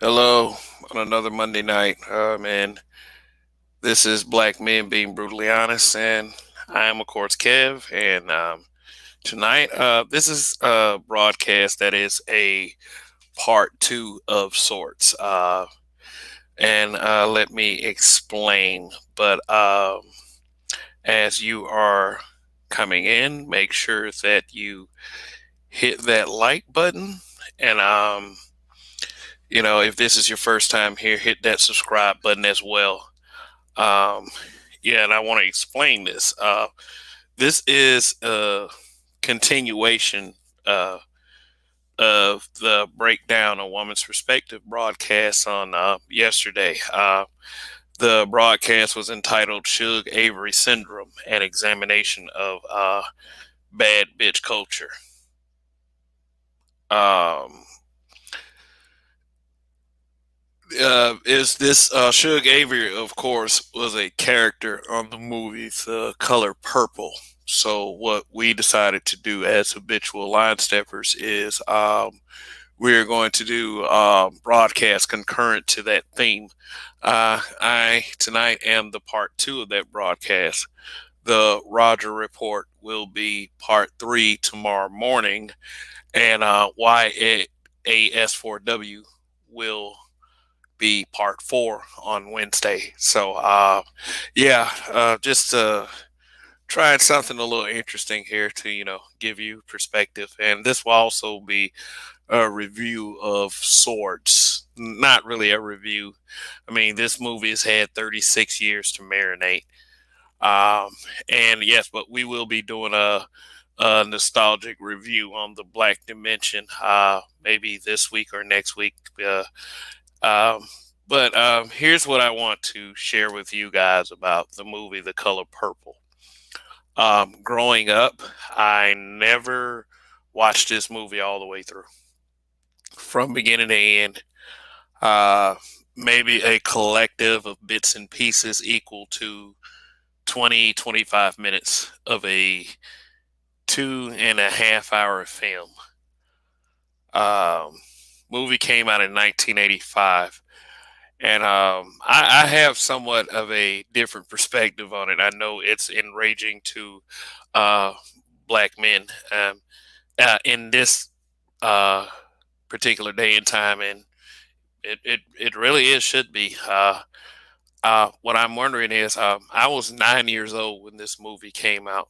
Hello on another Monday night. Man, this is Black Men Being Brutally Honest, and I am, of course, Kev. And tonight, this is a broadcast that is a part two of sorts. And let me explain. But as you are coming in, make sure that you hit that like button. And if this is your first time here, hit that subscribe button as well. Um, yeah, and I want to explain this. This is a continuation uh, of the breakdown of woman's perspective broadcast on yesterday. The broadcast was entitled "Shug Avery Syndrome: An Examination of Bad Bitch Culture." Um, is this Shug Avery, of course, was a character on the movie The Color Purple. So what we decided to do as habitual line steppers is we're going to do broadcast concurrent to that theme. I tonight am the part two of that broadcast. The Roger Report will be part three tomorrow morning, and YAS4W will be part four on Wednesday. So, just trying something a little interesting here to, give you perspective. And this will also be a review of Swords. Not really a review. I mean, this movie has had 36 years to marinate. Um, and yes, but we will be doing a nostalgic review on the Black Dimension, maybe this week or next week. Um, but here's what I want to share with you guys about the movie The Color Purple. Growing up, I never watched this movie all the way through, from beginning to end. Uh, Maybe a collective of bits and pieces equal to 20-25 minutes of a 2.5 hour film. Um, Movie came out in 1985. And I have somewhat of a different perspective on it. I know it's enraging to uh, black men in this uh, particular day and time, and it really is should be. What I'm wondering is, I was 9 years old when this movie came out.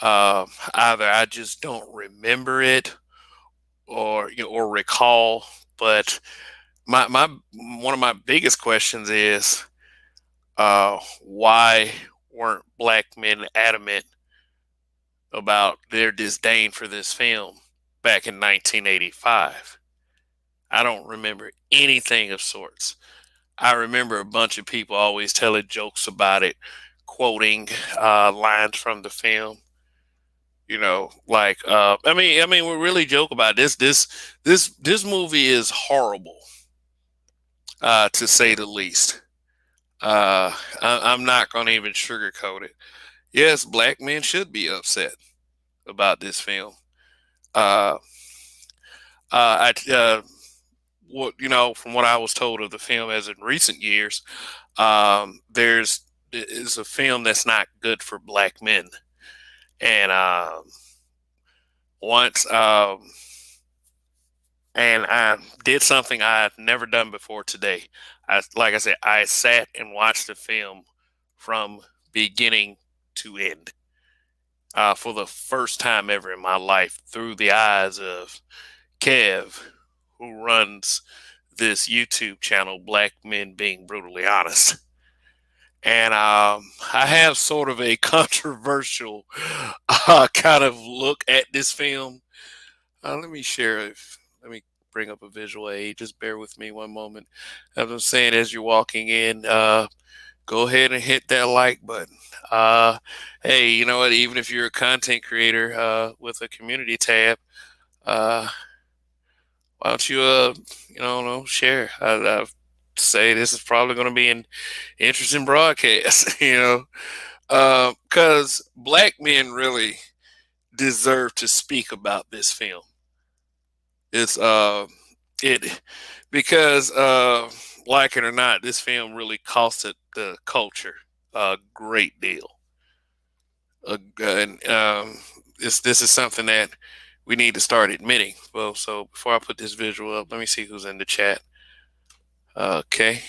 Either I just don't remember it, or recall, but my one of my biggest questions is why weren't black men adamant about their disdain for this film back in 1985? I don't remember anything of sorts. I remember a bunch of people always telling jokes about it, quoting lines from the film. I mean, we really joke about this. This movie is horrible, to say the least. I'm not going to even sugarcoat it. Yes, black men should be upset about this film. Uh, I what from what I was told of the film as in recent years, there's is a film that's not good for black men, and once and I did something I've never done before today. Like I said, I sat and watched the film from beginning to end, for the first time ever in my life through the eyes of Kev, who runs this YouTube channel, Black Men Being Brutally Honest. And I have sort of a controversial kind of look at this film. Let me share. Let me bring up a visual aid. Just bear with me one moment. As I'm saying, as you're walking in, go ahead and hit that like button. Uh, hey, you know what? Even if you're a content creator with a community tab, uh, why don't you, no, share? I say this is probably going to be an interesting broadcast, because black men really deserve to speak about this film. It's it because like it or not, this film really costed the culture a great deal. And this is something that we need to start admitting. Well, so before I put this visual up, let me see who's in the chat. Okay.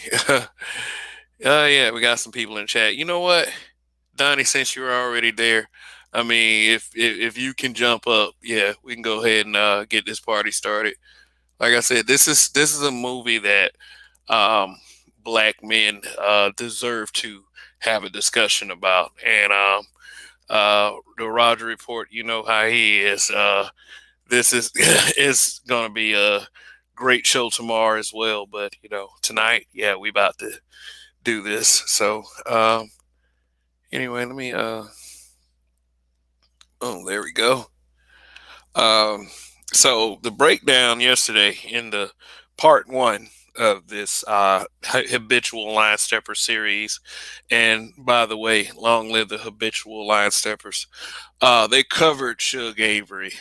Yeah, we got some people in chat. You know what, Donnie, since you're already there, I mean, if you can jump up, yeah, we can go ahead and get this party started. Like I said, this is a movie that um, black men deserve to have a discussion about. And the Roger Report, you know how he is. This is is going to be a great show tomorrow as well. But tonight, yeah, we about to do this. So anyway, let me. Oh, there we go. Um, so the breakdown yesterday in the part one of this habitual line stepper series, and by the way, long live the habitual line steppers. They covered Suge Avery.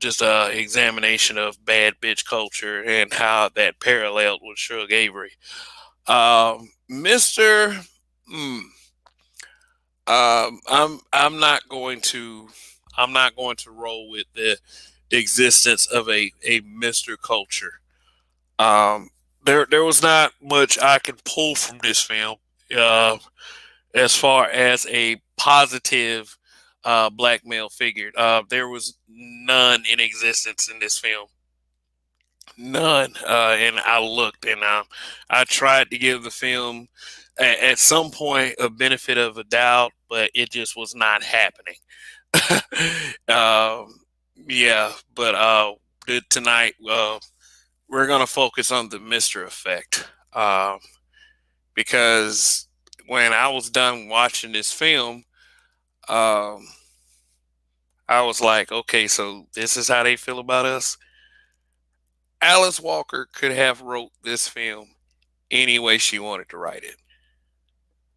Just a examination of bad bitch culture and how that paralleled with Suge Avery. Mister, mm, I'm not going to roll with the existence of a Mister culture. Um, there was not much I can pull from this film, uh, as far as a positive black male figure. There was none in existence in this film. None. And I looked, and I tried to give the film at some point a benefit of a doubt, but it just was not happening. um, yeah, but tonight we're gonna focus on the Mister effect, because when I was done watching this film, um, I was like, okay, so this is how they feel about us. Alice Walker could have wrote this film any way she wanted to write it,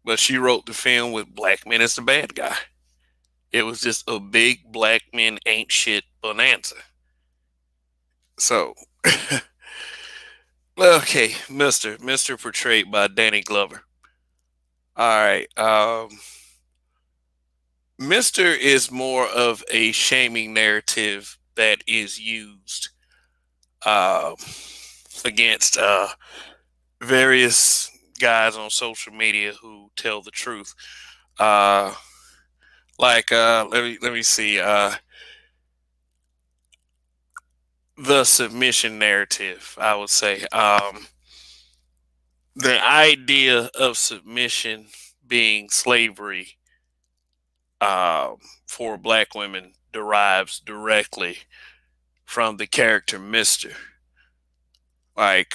but she wrote the film with black men as the bad guy. It was just a big black men ain't shit bonanza. So, okay, Mister portrayed by Danny Glover. All right, Mister is more of a shaming narrative that is used uh, against various guys on social media who tell the truth. Uh, let me see. The submission narrative, I would say. The idea of submission being slavery for black women derives directly from the character Mister. Like,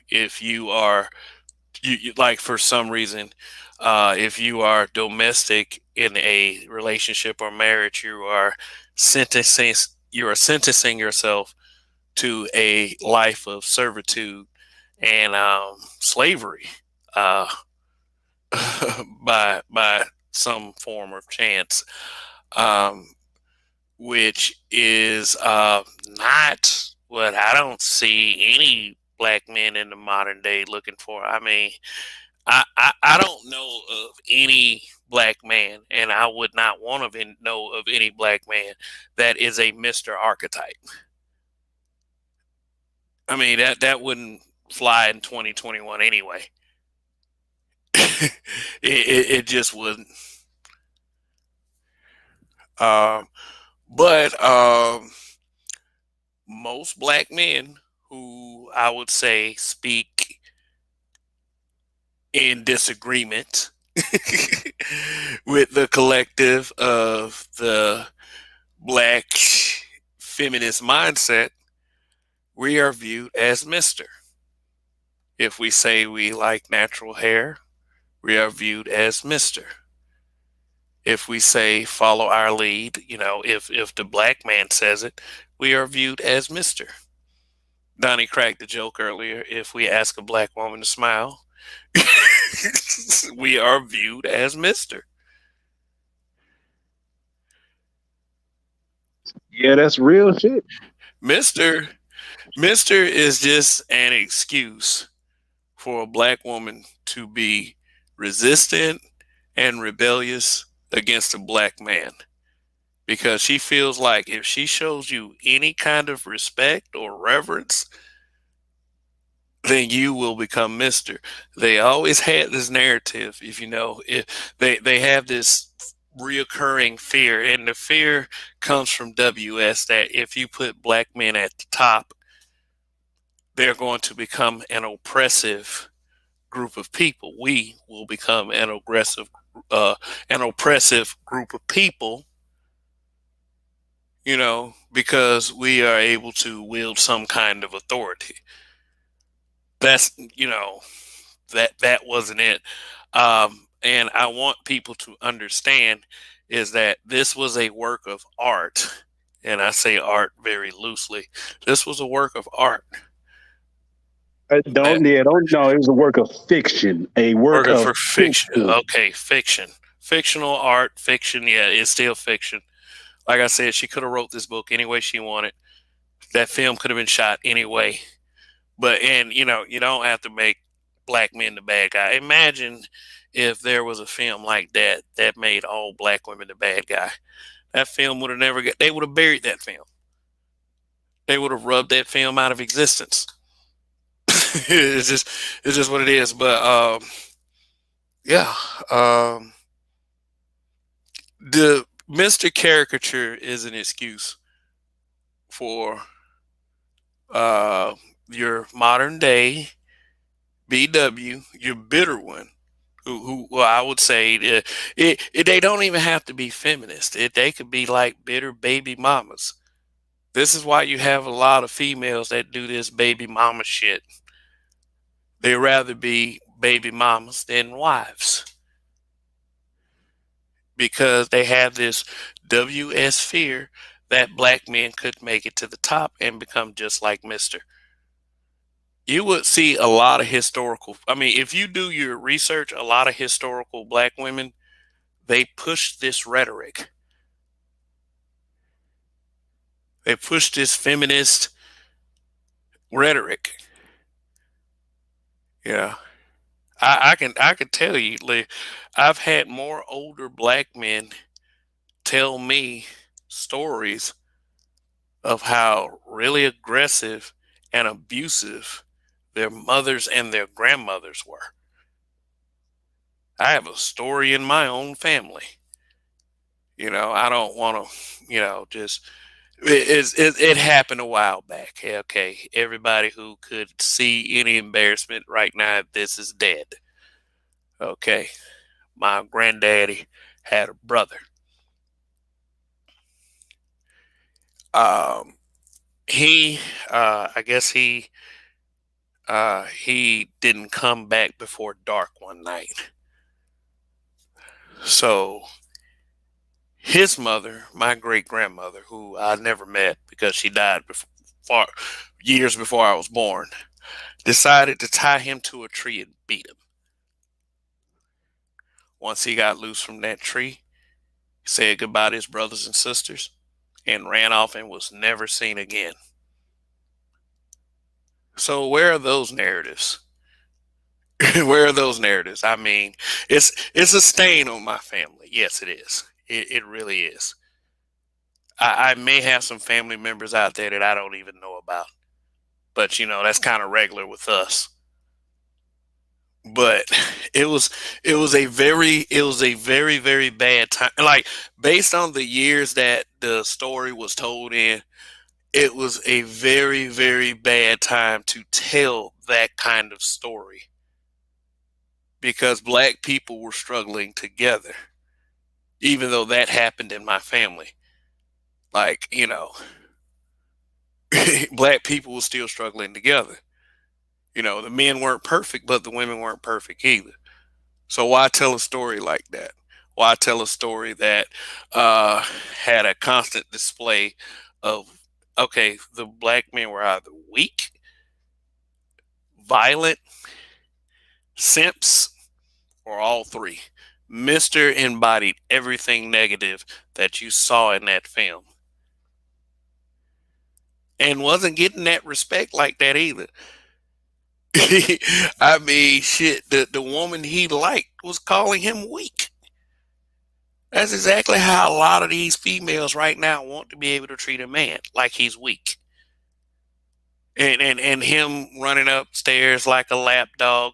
if you are, like, for some reason, if you are domestic in a relationship or marriage, sentencing you are sentencing yourself to a life of servitude and slavery, uh, by some form of chance, um, which is not what I don't see any black men in the modern day looking for. I mean, I don't know of any black man, and I would not want to know of any black man that is a Mister archetype. I mean, that wouldn't fly in 2021 anyway. It just wouldn't. Um, but most black men who I would say speak in disagreement with the collective of the black feminist mindset, we are viewed as Mister. If we say we like natural hair, we are viewed as Mister. If we say follow our lead, if the black man says it, we are viewed as Mister. Donnie cracked the joke earlier. If we ask a black woman to smile, we are viewed as Mister. Yeah, that's real shit. Mister Mister is just an excuse for a black woman to be resistant and rebellious against a black man, because she feels like if she shows you any kind of respect or reverence, then you will become Mister. They always had this narrative, if you know, they have this reoccurring fear, and the fear comes from WS that if you put black men at the top, they're going to become an oppressive group of people. We will become an oppressive group of people, because we are able to wield some kind of authority. That's, that wasn't it. And I want people to understand is that this was a work of art, and I say art very loosely. This was a work of art. That Don't know. It was a work of fiction. A work working of for fiction. fiction. Okay, fiction, fictional art, fiction. Yeah, it's still fiction. Like I said, she could have wrote this book any way she wanted. That film could have been shot anyway. But and you don't have to make black men the bad guy. Imagine if there was a film like that that made all black women the bad guy. That film would have never got. They would have buried that film. They would have rubbed that film out of existence. it's just what it is. But yeah, um, the Mister Caricature is an excuse for uh, your modern day BW, your bitter one, who well, I would say they don't even have to be feminist. They could be like bitter baby mamas. This is why you have a lot of females that do this baby mama shit. They rather be baby mamas than wives because they have this WS fear that black men could make it to the top and become just like Mister. You would see a lot of historical. I mean, if you do your research, a lot of historical black women, they push this rhetoric. They push this feminist rhetoric. Yeah, I can tell you, like, I've had more older black men tell me stories of how really aggressive and abusive their mothers and their grandmothers were. I have a story in my own family. I don't want to, just it happened a while back. Okay, everybody who could see any embarrassment right now, this is dead. Okay, my granddaddy had a brother. Um, he, I guess he didn't come back before dark one night. So his mother, my great grandmother, who I never met because she died far years before I was born, decided to tie him to a tree and beat him. Once he got loose from that tree, he said goodbye to his brothers and sisters and ran off and was never seen again. So where are those narratives? Where are those narratives? I mean, it's a stain on my family. Yes, it is. It really is. I may have some family members out there that I don't even know about, but that's kind of regular with us. But it was it was a very bad time. Like, based on the years that the story was told in, it was a very bad time to tell that kind of story because black people were struggling together, even though that happened in my family. Like, black people were still struggling together. The men weren't perfect, but the women weren't perfect either. So why tell a story like that? Why tell a story that uh, had a constant display of, okay, the black men were either weak, violent, simps, or all three. Mister embodied everything negative that you saw in that film. and wasn't getting that respect like that either. I mean, shit, the woman he liked was calling him weak. That's exactly how a lot of these females right now want to be able to treat a man, like he's weak. And him running upstairs like a lap dog,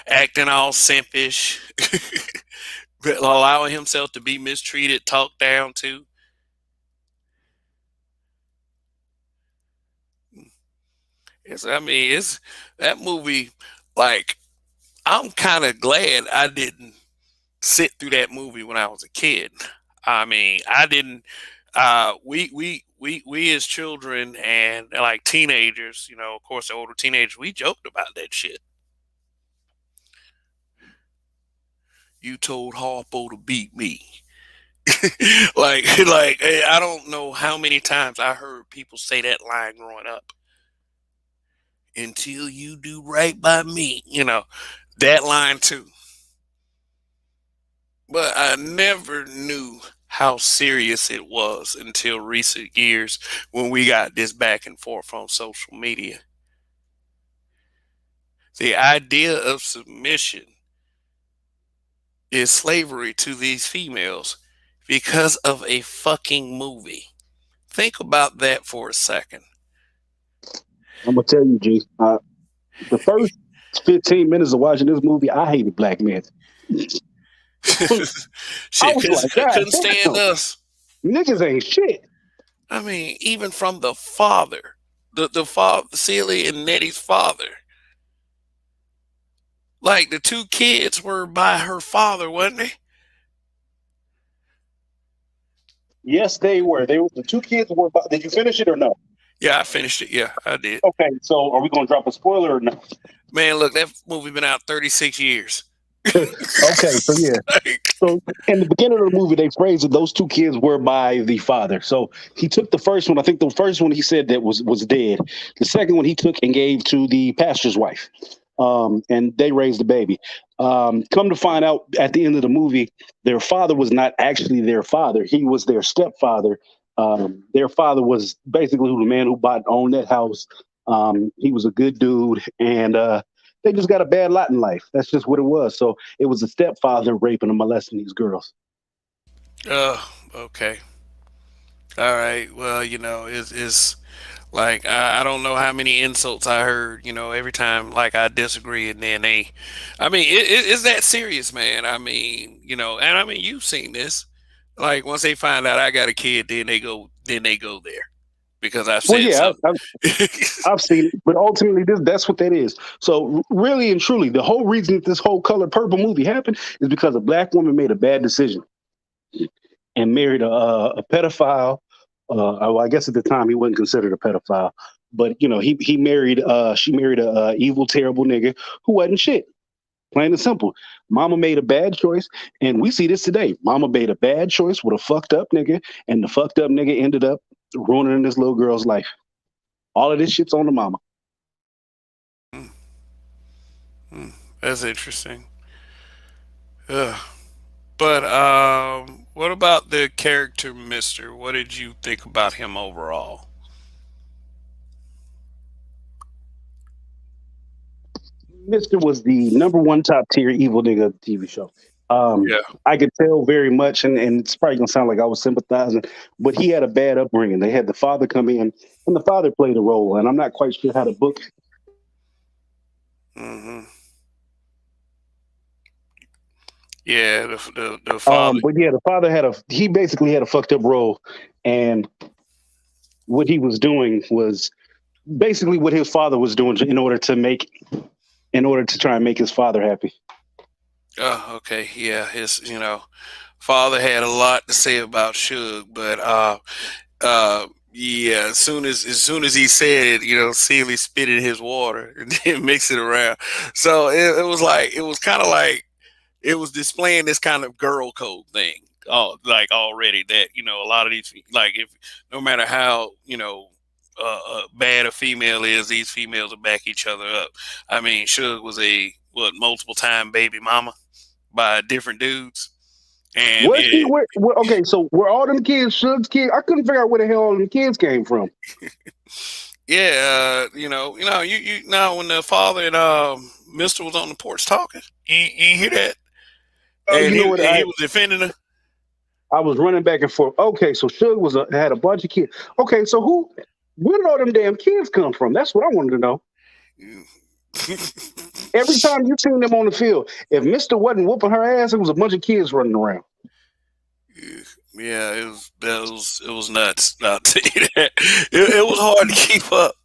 acting all simpish, but allowing himself to be mistreated, talked down to. It's that movie. Like, I'm kind of glad I didn't sit through that movie when I was a kid. I mean, I didn't. We as children and like teenagers, of course, the older teenagers, we joked about that shit. You told Harpo to beat me. like I don't know how many times I heard people say that line growing up. Until you do right by me, that line too. But I never knew how serious it was until recent years when we got this back and forth on social media. The idea of submission is slavery to these females because of a fucking movie. Think about that for a second. I'm gonna tell you, G. The first 15 minutes of watching this movie, I hated black men. I Shit, was like, God couldn't stand damn, us. niggas ain't shit. I mean, even from the father, the father, Celie and Nettie's father. Like, the two kids were by her father, wasn't they? Yes, they were. They were the two kids were. Did you finish it or no? Yeah, I finished it. Yeah, I did. Okay, so are we gonna drop a spoiler or no? Man, look, that movie been out 36 years. Okay, so yeah. So in the beginning of the movie, they phrased that those two kids were by the father. So he took the first one. I think the first one he said that was dead. The second one he took and gave to the pastor's wife, and they raised the baby. Come to find out, at the end of the movie, their father was not actually their father. He was their stepfather. Their father was basically the man who owned that house. He was a good dude, and they just got a bad lot in life. That's just what it was. So it was a stepfather raping and molesting these girls. Oh, okay. All right. Well, it's like I don't know how many insults I heard. Every time like I disagree, and then I mean, it's that serious, man. I mean, and I mean, you've seen this. Like, once they find out I got a kid, then they go there because I've Well, said yeah, something. I've seen it, but ultimately, that's what that is. So, really and truly, the whole reason that this whole Color Purple movie happened is because a black woman made a bad decision and married a pedophile. Well, I guess at the time he wasn't considered a pedophile, but he married. She married a evil, terrible nigga who wasn't shit. Plain and simple. Mama made a bad choice, and we see this today. Mama made a bad choice with a fucked up nigga, and the fucked up nigga ended up ruining this little girl's life. All of this shit's on the mama. Mm, mm, that's interesting. Ugh. But what about the character Mister? What did you think about him overall? Mister was the number one top tier evil nigga of the TV show. Yeah. I could tell very much, and it's probably gonna sound like I was sympathizing, but he had a bad upbringing. They had the father come in, and the father played a role, and I'm not quite sure how the book. Hmm. Yeah. The father. But yeah, the father he basically had a fucked up role, and what he was doing was basically what his father was doing in order to try and make his father happy. Oh, okay. Yeah. His father had a lot to say about Suge, but yeah. As soon as he said it, Sealy spit in his water and then mix it around. So it was kind of like it was displaying this kind of girl code thing. Oh, like already that a lot of these, like, if no matter how bad a female is, these females will back each other up. I mean, Suge was a multiple time baby mama by different dudes, And Okay, so were all them kids Suge's kids? I couldn't figure out where the hell all them kids came from. yeah, you know when the father and Mister was on the porch talking, you hear that, and You know what? he was defending her. I was running back and forth. Okay, so Suge had a bunch of kids. Okay, so where did all them damn kids come from? That's what I wanted to know. Every time you seen them on the field, if Mister wasn't whooping her ass, it was a bunch of kids running around. Yeah, it was nuts. I'll tell you that. It was hard to keep up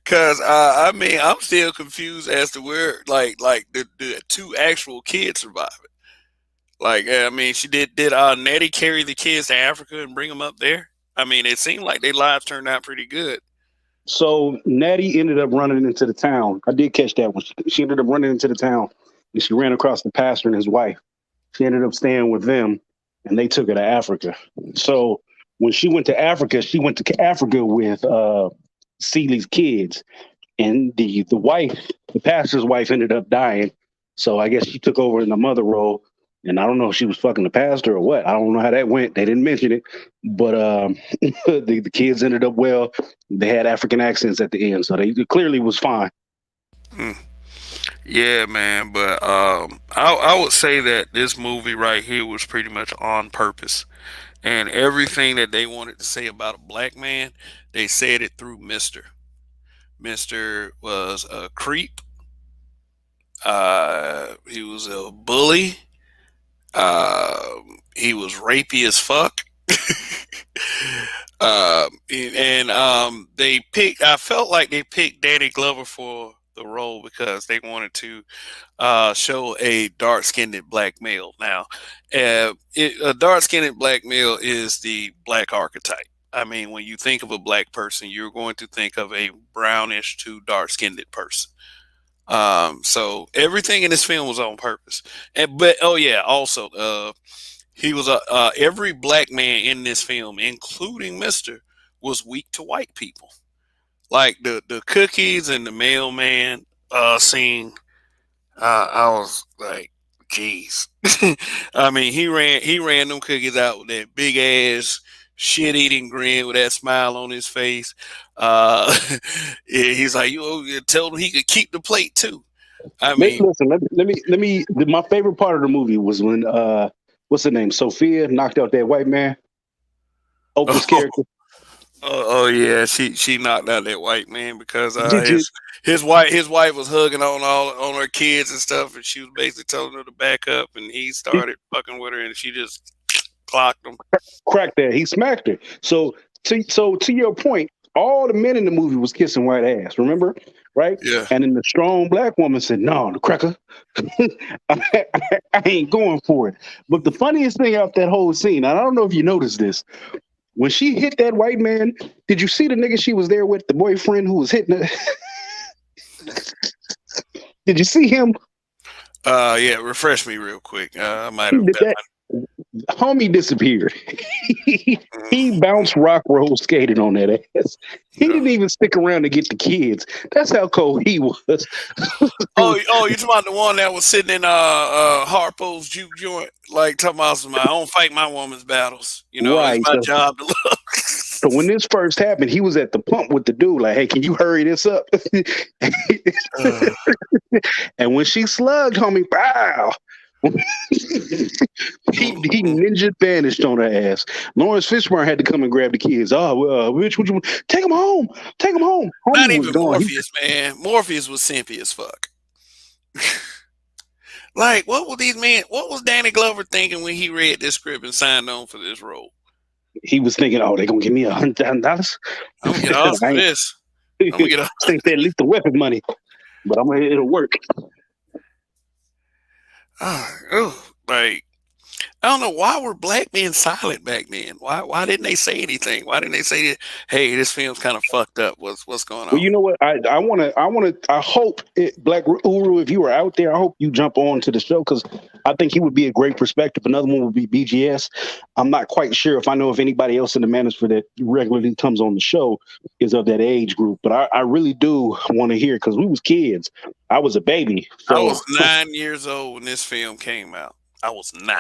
because I mean I'm still confused as to where like the two actual kids survived it. Like I mean, she did Nettie carry the kids to Africa and bring them up there? I mean, it seemed like their lives turned out pretty good. So Natty ended up running into the town. I did catch that one. She ended up running into the town, and she ran across the pastor and his wife. She ended up staying with them, and they took her to Africa. So when she went to Africa with Celie's kids, and the pastor's wife, ended up dying. So I guess she took over in the mother role. And I don't know if she was fucking the pastor or what. I don't know how that went. They didn't mention it, but the kids ended up well. They had African accents at the end, so they clearly was fine. Yeah, man. But I would say that this movie right here was pretty much on purpose, and everything that they wanted to say about a black man, they said it through Mister. Mister was a creep. He was a bully. He was rapey as fuck. And they picked. I felt like they picked Danny Glover for the role because they wanted to show a dark-skinned black male. Now, a dark-skinned black male is the black archetype. I mean, when you think of a black person, you're going to think of a brownish to dark-skinned person. So everything in this film was on purpose. But oh yeah, also he was every black man in this film, including Mister, was weak to white people. Like the cookies and the mailman scene. I was like, geez. I mean, he ran them cookies out with that big ass shit eating grin with that smile on his face. He's like, you told him he could keep the plate too. I mean, listen. Let me. My favorite part of the movie was when what's her name? Sophia knocked out that white man. Oprah's character. Oh yeah, she knocked out that white man because You, his wife was hugging on her kids and stuff, and she was basically telling her to back up, and he started fucking with her, and she just clocked him. Cracked that. He smacked her. So to your point, all the men in the movie was kissing white ass. Remember, right? Yeah. And then the strong black woman said, "No, the cracker, I ain't going for it." But the funniest thing out that whole scene, and I don't know if you noticed this, when she hit that white man, did you see the nigga she was there with, the boyfriend who was hitting her? Did you see him? Yeah, refresh me real quick. I might have bet. Homie disappeared. He bounced rock roll skated on that ass. He didn't even stick around to get the kids. That's how cold he was. Oh, you talking about the one that was sitting in Harpo's juke joint, like talking about I don't fight my woman's battles. Right. It's my job to look. So when this first happened, he was at the pump with the dude, like, "Hey, can you hurry this up?" And when she slugged, homie, pow. he ninja vanished on her ass. Lawrence Fishburne had to come and grab the kids. Which would you take them home? Take them home. Homie Not even Morpheus, man. Morpheus was simpy as fuck. Like, what was Danny Glover thinking when he read this script and signed on for this role? He was thinking, "Oh, they're gonna give me $100,000. I'm gonna get off for this. I'm gonna get off." I think they leaked the weapon money, but it'll work. Like, I don't know, why were black men silent back then? Why didn't they say anything? Why didn't they say, "Hey, this film's kind of fucked up. What's going on?" Well, you know what? I hope Black Uru, if you were out there, I hope you jump on to the show because I think he would be a great perspective. Another one would be BGS. I'm not quite sure if anybody else in the manosphere that regularly comes on the show is of that age group, but I really do want to hear because we was kids. I was a baby. So. I was 9 years old when this film came out. I was 9.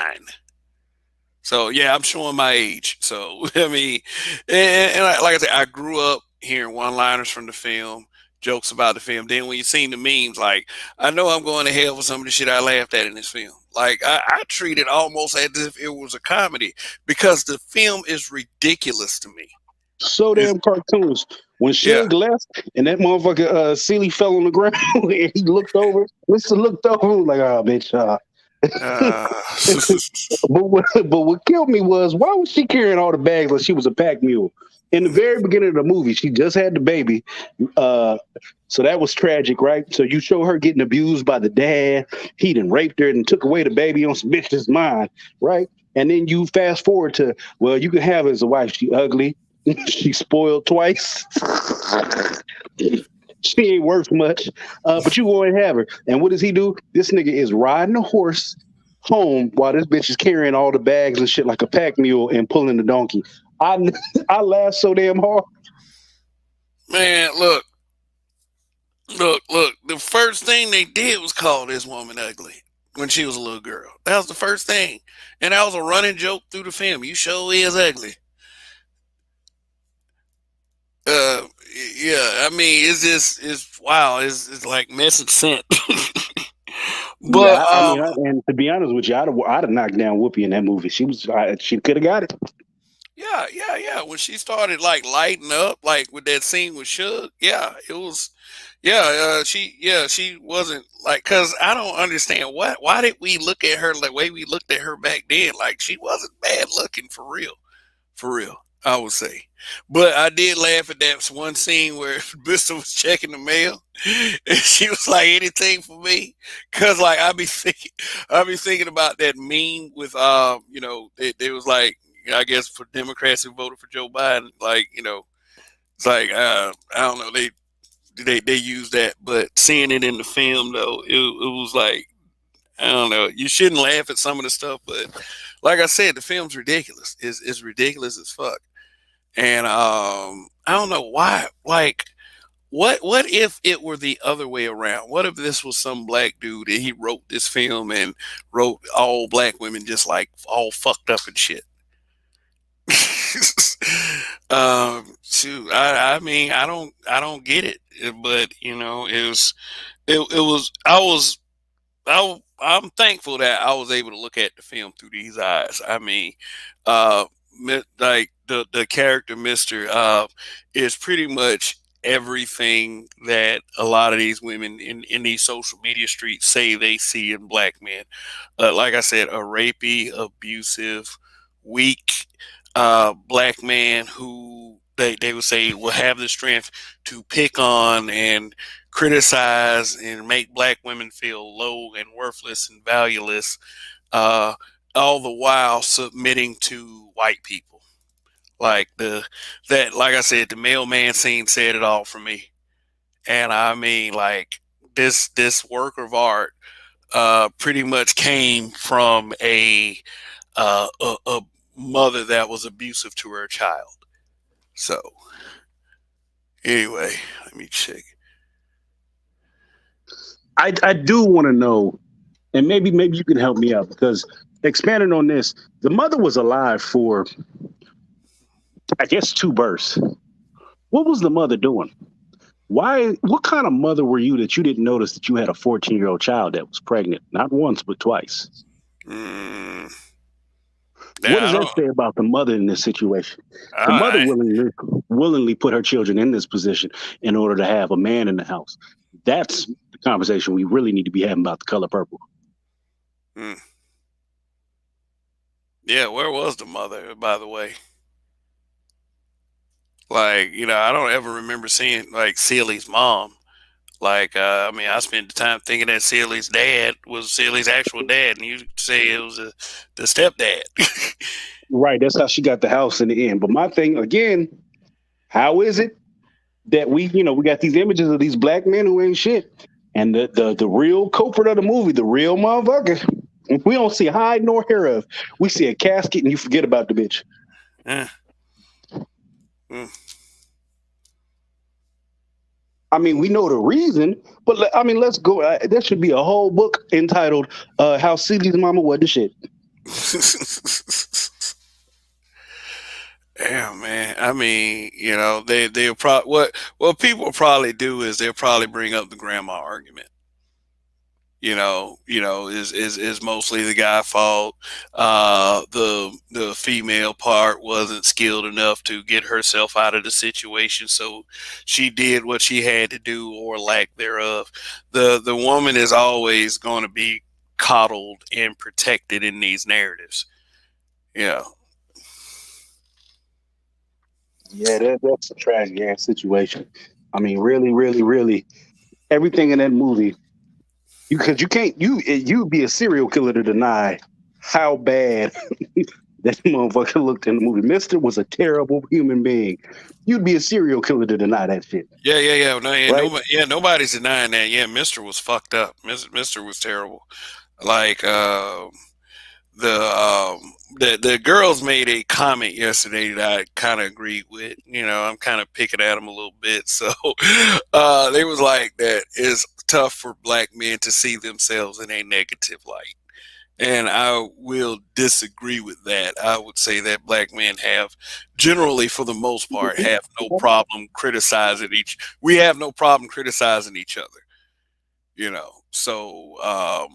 So yeah, I'm showing my age. So I mean, like I said, I grew up hearing one-liners from the film, jokes about the film. Then when you seen the memes, like I know I'm going to hell for some of the shit I laughed at in this film. Like I treat it almost as if it was a comedy because the film is ridiculous to me. So It's, damn cartoons. When yeah. Suge left and that motherfucker Sealy fell on the ground and he looked over, Mister looked over like, oh bitch. Uh, But what killed me was why was she carrying all the bags like she was a pack mule? In the very beginning of the movie, she just had the baby. Uh, so that was tragic, right? So you show her getting abused by the dad. He done raped her and took away the baby on some bitch's mind, right? And then you fast forward to, well, you can have her as a wife. She ugly. She spoiled twice. She ain't worth much, but you go and have her. And what does he do? This nigga is riding a horse home while this bitch is carrying all the bags and shit like a pack mule and pulling the donkey. I I laughed so damn hard. man, look. The first thing they did was call this woman ugly when she was a little girl. That was the first thing, and that was a running joke through the film. You sure is ugly. Uh, yeah. I mean, it's wow. It's like messing sense. but Yeah, and to be honest with you, I'd have knocked down Whoopi in that movie. She could have got it. yeah. When she started like lighting up, like with that scene with Suge, yeah, it was. Yeah, she wasn't like because I don't understand why did we look at her the way we looked at her back then? Like she wasn't bad looking for real. I would say, but I did laugh at that one scene where Mister was checking the mail, and she was like, "Anything for me?" Because like I be thinking about that meme with they was like I guess for Democrats who voted for Joe Biden, like it's like I don't know they use that, but seeing it in the film though, it was like I don't know. You shouldn't laugh at some of the stuff, but like I said, the film's ridiculous. It's ridiculous as fuck. And I don't know why. Like, what if it were the other way around? What if this was some black dude and he wrote this film and wrote all black women just like all fucked up and shit? Shoot, I mean, I don't get it, but it was, I'm thankful that I was able to look at the film through these eyes. I mean, uh, like the character Mister is pretty much everything that a lot of these women in these social media streets say they see in black men. Like I said, a rapey, abusive, weak black man who they would say will have the strength to pick on and criticize and make black women feel low and worthless and valueless, uh, all the while submitting to white people. Like like I said, the mailman scene said it all for me. And I mean, like this work of art pretty much came from a mother that was abusive to her child. So anyway, let me check. I do want to know, and maybe you can help me out because expanding on this, the mother was alive for I guess two births. What was the mother doing? Why? What kind of mother were you that you didn't notice that you had a 14-year-old child that was pregnant, not once but twice? Mm, What yeah, does that say about the mother in this situation? The mother I, willingly put her children in this position in order to have a man in the house. That's the conversation we really need to be having about The Color Purple. mm, yeah. Where was the mother, by the way? Like, I don't ever remember seeing like Sealy's mom. Like, I mean, I spent the time thinking that Sealy's dad was Sealy's actual dad, and you say it was the stepdad. Right, that's how she got the house in the end. But my thing again, how is it that we got these images of these black men who ain't shit, and the real culprit of the movie, the real motherfucker, we don't see hide nor hair of. We see a casket and you forget about the bitch. Eh, mm. I mean, we know the reason, but I mean, let's go. There should be a whole book entitled "How Celi's Mama Was the Shit." Yeah, man. I mean, they'll probably what people will probably do is they'll probably bring up the grandma argument. Is mostly the guy fault. The female part wasn't skilled enough to get herself out of the situation, so she did what she had to do, or lack thereof. The woman is always going to be coddled and protected in these narratives. Yeah. Yeah, that's a tragic ass situation. I mean, really, really, really, everything in that movie, because you can't, you'd be a serial killer to deny how bad that motherfucker looked in the movie. Mister was a terrible human being. You'd be a serial killer to deny that shit, Yeah. No, right? nobody's denying that. Yeah, Mister was fucked up. Mister was terrible. Like the the girls made a comment yesterday that I kind of agreed with. I'm kind of picking at them a little bit. So they was like that it's tough for black men to see themselves in a negative light. And I will disagree with that. I would say that black men have generally, for the most part, have no problem criticizing each. We have no problem criticizing each other. So I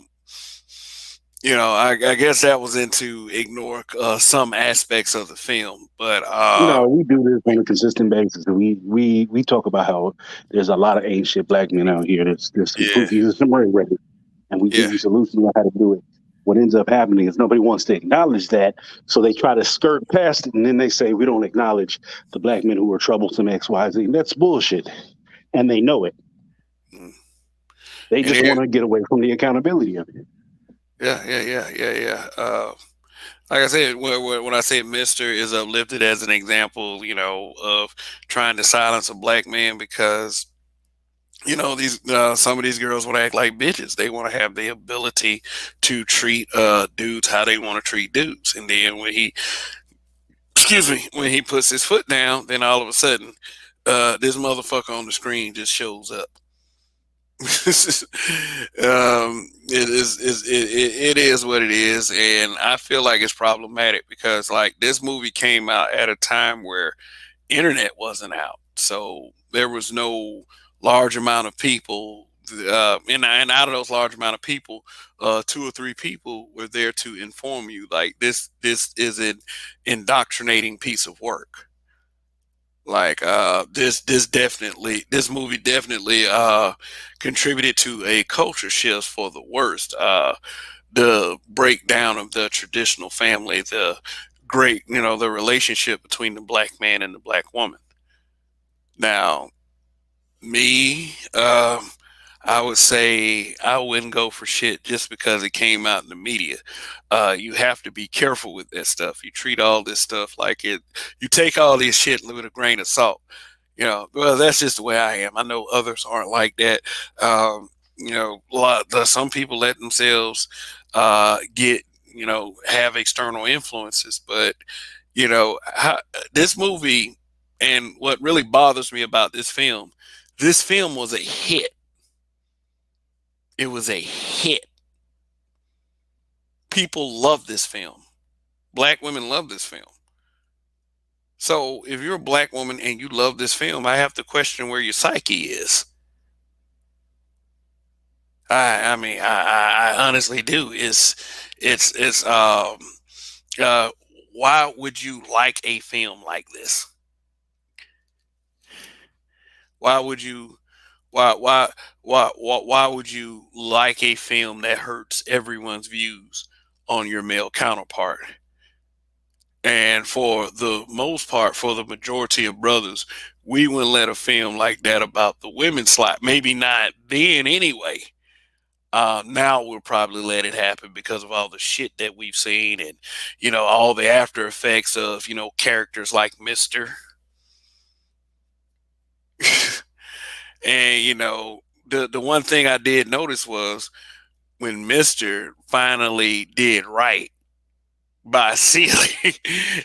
guess that was into ignore some aspects of the film, but No, we do this on a consistent basis. We talk about how there's a lot of ain't shit black men out here. There's some yeah, cookies and some red records, and we give yeah. you solutions on how to do it. What ends up happening is nobody wants to acknowledge that, so they try to skirt past it, and then they say we don't acknowledge the black men who are troublesome X, Y, Z. That's bullshit, and they know it. Mm. They And just here, want to get away from the accountability of it. yeah. Like I said, when I say Mister is uplifted as an example, of trying to silence a black man because these some of these girls want to act like bitches. They want to have the ability to treat dudes how they want to treat dudes, and then when he puts his foot down, then all of a sudden, this motherfucker on the screen just shows up. It is what it is, and I feel like it's problematic because like this movie came out at a time where internet wasn't out, so there was no large amount of people. And out of those large amount of people, two or three people were there to inform you. Like this is an indoctrinating piece of work. Like this movie definitely contributed to a culture shift for the worst. The breakdown of the traditional family, the relationship between the black man and the black woman. Now, me, I would say I wouldn't go for shit just because it came out in the media. You have to be careful with that stuff. You treat all this stuff like it. You take all this shit with a grain of salt. Well, that's just the way I am. I know others aren't like that. Some people let themselves get have external influences, but how, this movie and what really bothers me about this film was a hit. It was a hit. People love this film. Black women love this film. So if you're a black woman and you love this film, I have to question where your psyche is. I mean, I honestly do. It's uh, why would you like a film like this? Why would you why would you like a film that hurts everyone's views on your male counterpart? And for the most part, for the majority of brothers, we wouldn't let a film like that about the women's slot. Maybe not then anyway. Now we'll probably let it happen because of all the shit that we've seen and all the after effects of characters like Mister. And the one thing I did notice was when Mister finally did right by Celie,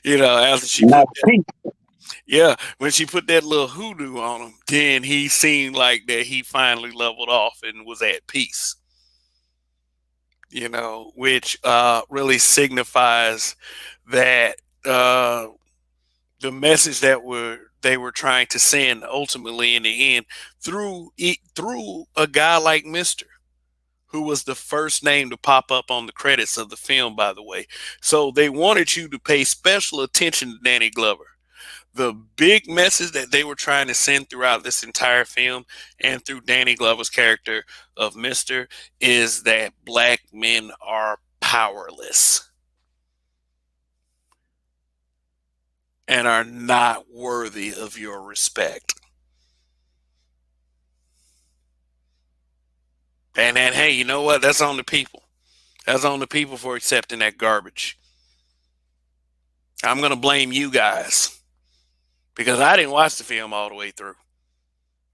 after she put Not that, yeah, when she put that little hoodoo on him, then he seemed like that he finally leveled off and was at peace. Which really signifies that the message that they were trying to send ultimately in the end through a guy like Mister, who was the first name to pop up on the credits of the film, by the way. So they wanted you to pay special attention to Danny Glover. The big message that they were trying to send throughout this entire film and through Danny Glover's character of Mister is that black men are powerless and are not worthy of your respect. And then, hey, you know what? That's on the people. That's on the people for accepting that garbage. I'm going to blame you guys because I didn't watch the film all the way through.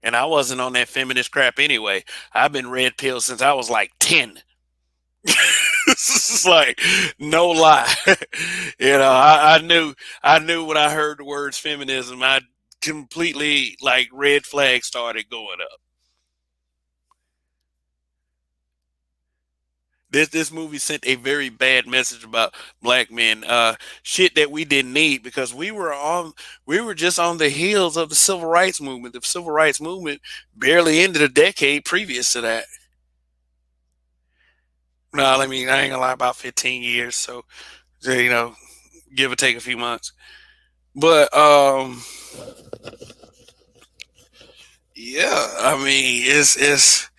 And I wasn't on that feminist crap anyway. I've been red pill since I was like 10. It's like, no lie. I knew when I heard the words feminism, I completely, like, red flags started going up. This movie sent a very bad message about black men, shit that we didn't need because we were just on the heels of the civil rights movement. The civil rights movement barely ended a decade previous to that. No, I mean, I ain't gonna lie, about 15 years, so give or take a few months. But yeah, I mean, it's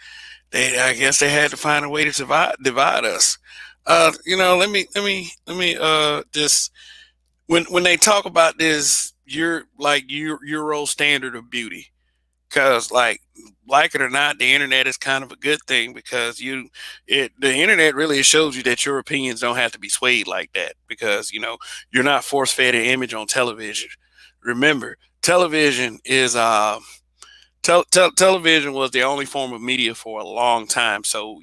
I guess they had to find a way to divide us. Let me just when they talk about this, Euro standard of beauty, because like it or not, the internet is kind of a good thing because the internet really shows you that your opinions don't have to be swayed like that because you're not force fed an image on television. Remember, television is television was the only form of media for a long time, so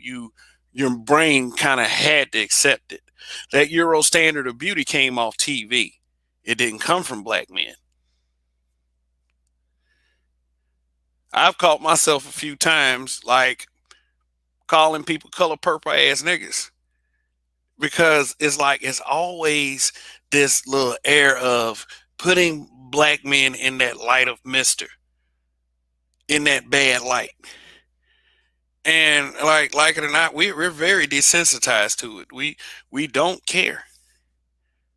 your brain kind of had to accept it. That Euro standard of beauty came off TV. It didn't come from black men. I've caught myself a few times like calling people color purple ass niggas because it's always this little air of putting black men in that light of Mister, in that bad light. And like it or not, we're very desensitized to it. We don't care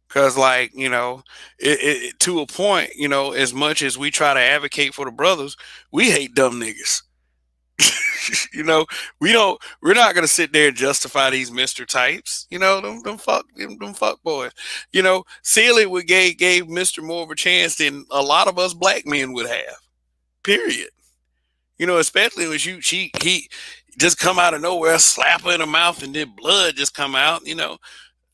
because to a point, as much as we try to advocate for the brothers, we hate dumb niggas. We're not gonna sit there and justify these Mister types. Them fuck boys. Celie would gave Mister more of a chance than a lot of us black men would have. Period. Especially when he just come out of nowhere, slap her in the mouth, and then blood just come out.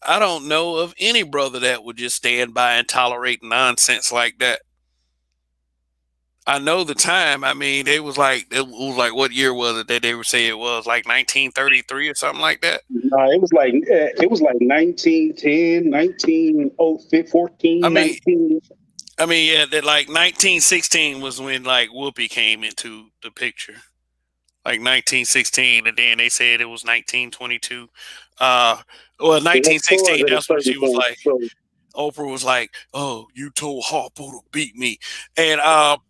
I don't know of any brother that would just stand by and tolerate nonsense like that. I know the time. I mean, it was like what year was it that they were saying it was like 1933 or something like that? It was like 1910, 1914, I mean, yeah, that like 1916 was when like Whoopi came into the picture, like 1916, and then they said it was 1922. 1916. That's when she was like. Oprah was like, "Oh, you told Harpo to beat me," and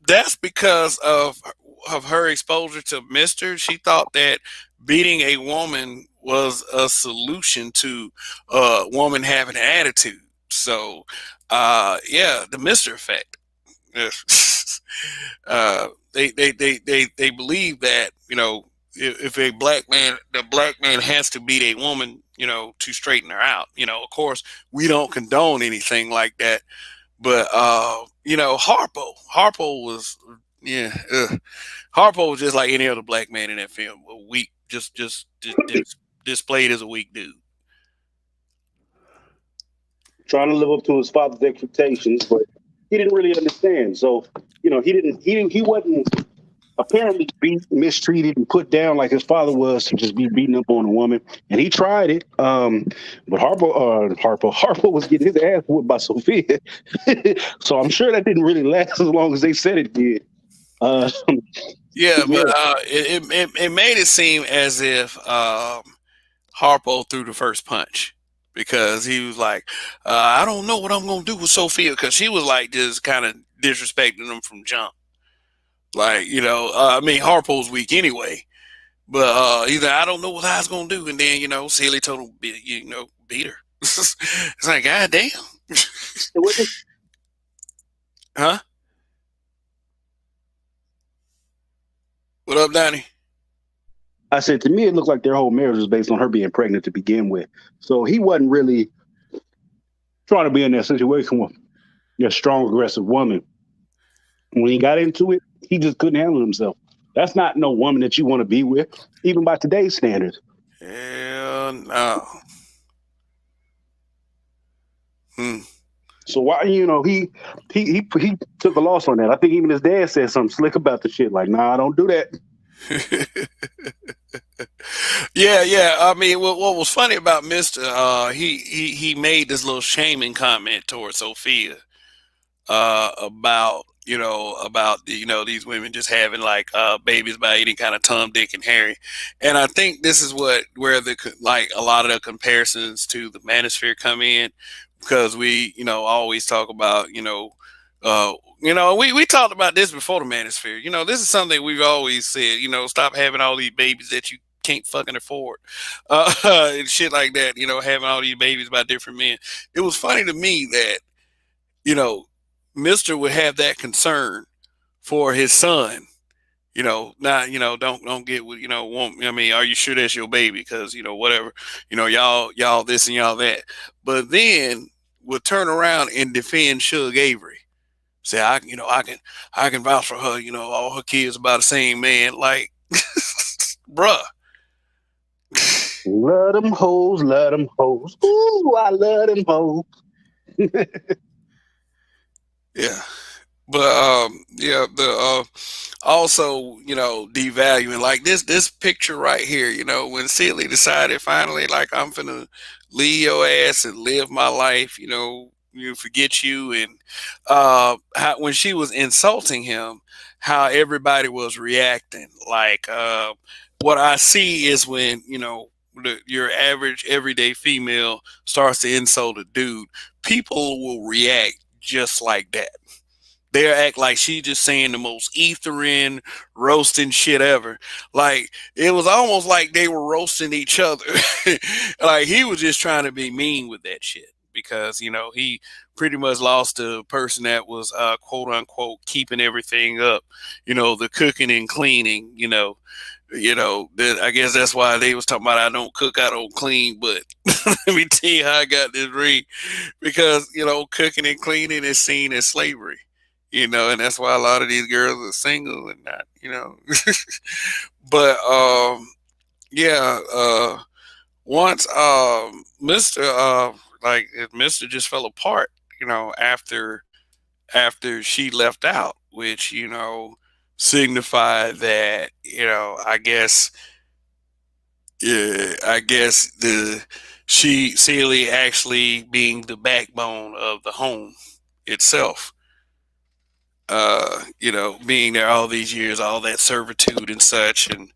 that's because of her exposure to Mister. She thought that beating a woman was a solution to a woman having an attitude. So, the Mister effect. They believe that if a black man, the black man has to beat a woman, to straighten her out. Of course, we don't condone anything like that. But Harpo was Harpo was just like any other black man in that film. A weak, just displayed as a weak dude. Trying to live up to his father's expectations, but he didn't really understand. So, he wasn't apparently mistreated and put down like his father was to just be beating up on a woman. And he tried it. But Harpo was getting his ass whooped by Sophia. So I'm sure that didn't really last as long as they said it did. But it made it seem as if Harpo threw the first punch. because he was like, I don't know what I'm gonna do with Sophia, because she was like just kind of disrespecting him from jump. Like, I mean, Harpo's weak anyway, but either I don't know what I was gonna do, and then Celie told him, beat her. It's like, god damn. Huh? What up, Donnie? I said, to me, it looked like their whole marriage was based on her being pregnant to begin with. So he wasn't really trying to be in that situation with a strong, aggressive woman. When he got into it, he just couldn't handle himself. That's not no woman that you want to be with, even by today's standards. Hell no. So why, he took a loss on that. I think even his dad said something slick about the shit, like, nah, don't do that. Yeah. I mean, what was funny about Mister? He made this little shaming comment towards Sophia, about these women just having like babies by any kind of Tom, Dick, and Harry, and I think this is where a lot of the comparisons to the Manosphere come in, because we always talk about we talked about this before the Manosphere. This is something we've always said. Stop having all these babies that you can't fucking afford, and shit like that. Having all these babies by different men. It was funny to me that Mister would have that concern for his son. Not don't get with want. I mean, are you sure that's your baby? Because whatever. Y'all this and y'all that. But then would turn around and defend Shug Avery. Say I can vouch for her. All her kids about the same man. Like, bruh. Love them hoes, love them hoes. Ooh, I love them hoes. Yeah. But the also devaluing, like this picture right here, when Celie decided finally, like, I'm finna leave your ass and live my life, forget you, and when she was insulting him, how everybody was reacting. Like, what I see is when your average everyday female starts to insult a dude, people will react just like that. They'll act like she just saying the most ethering, roasting shit ever. Like, it was almost like they were roasting each other. Like, he was just trying to be mean with that shit, because he pretty much lost the person that was quote unquote keeping everything up. The cooking and cleaning. I guess that's why they was talking about, I don't cook, I don't clean. But let me tell you how I got this read, because cooking and cleaning is seen as slavery. And that's why a lot of these girls are single and not, but once Mister just fell apart, after she left out, which signified that I guess Celie actually being the backbone of the home itself. Being there all these years, all that servitude and such, and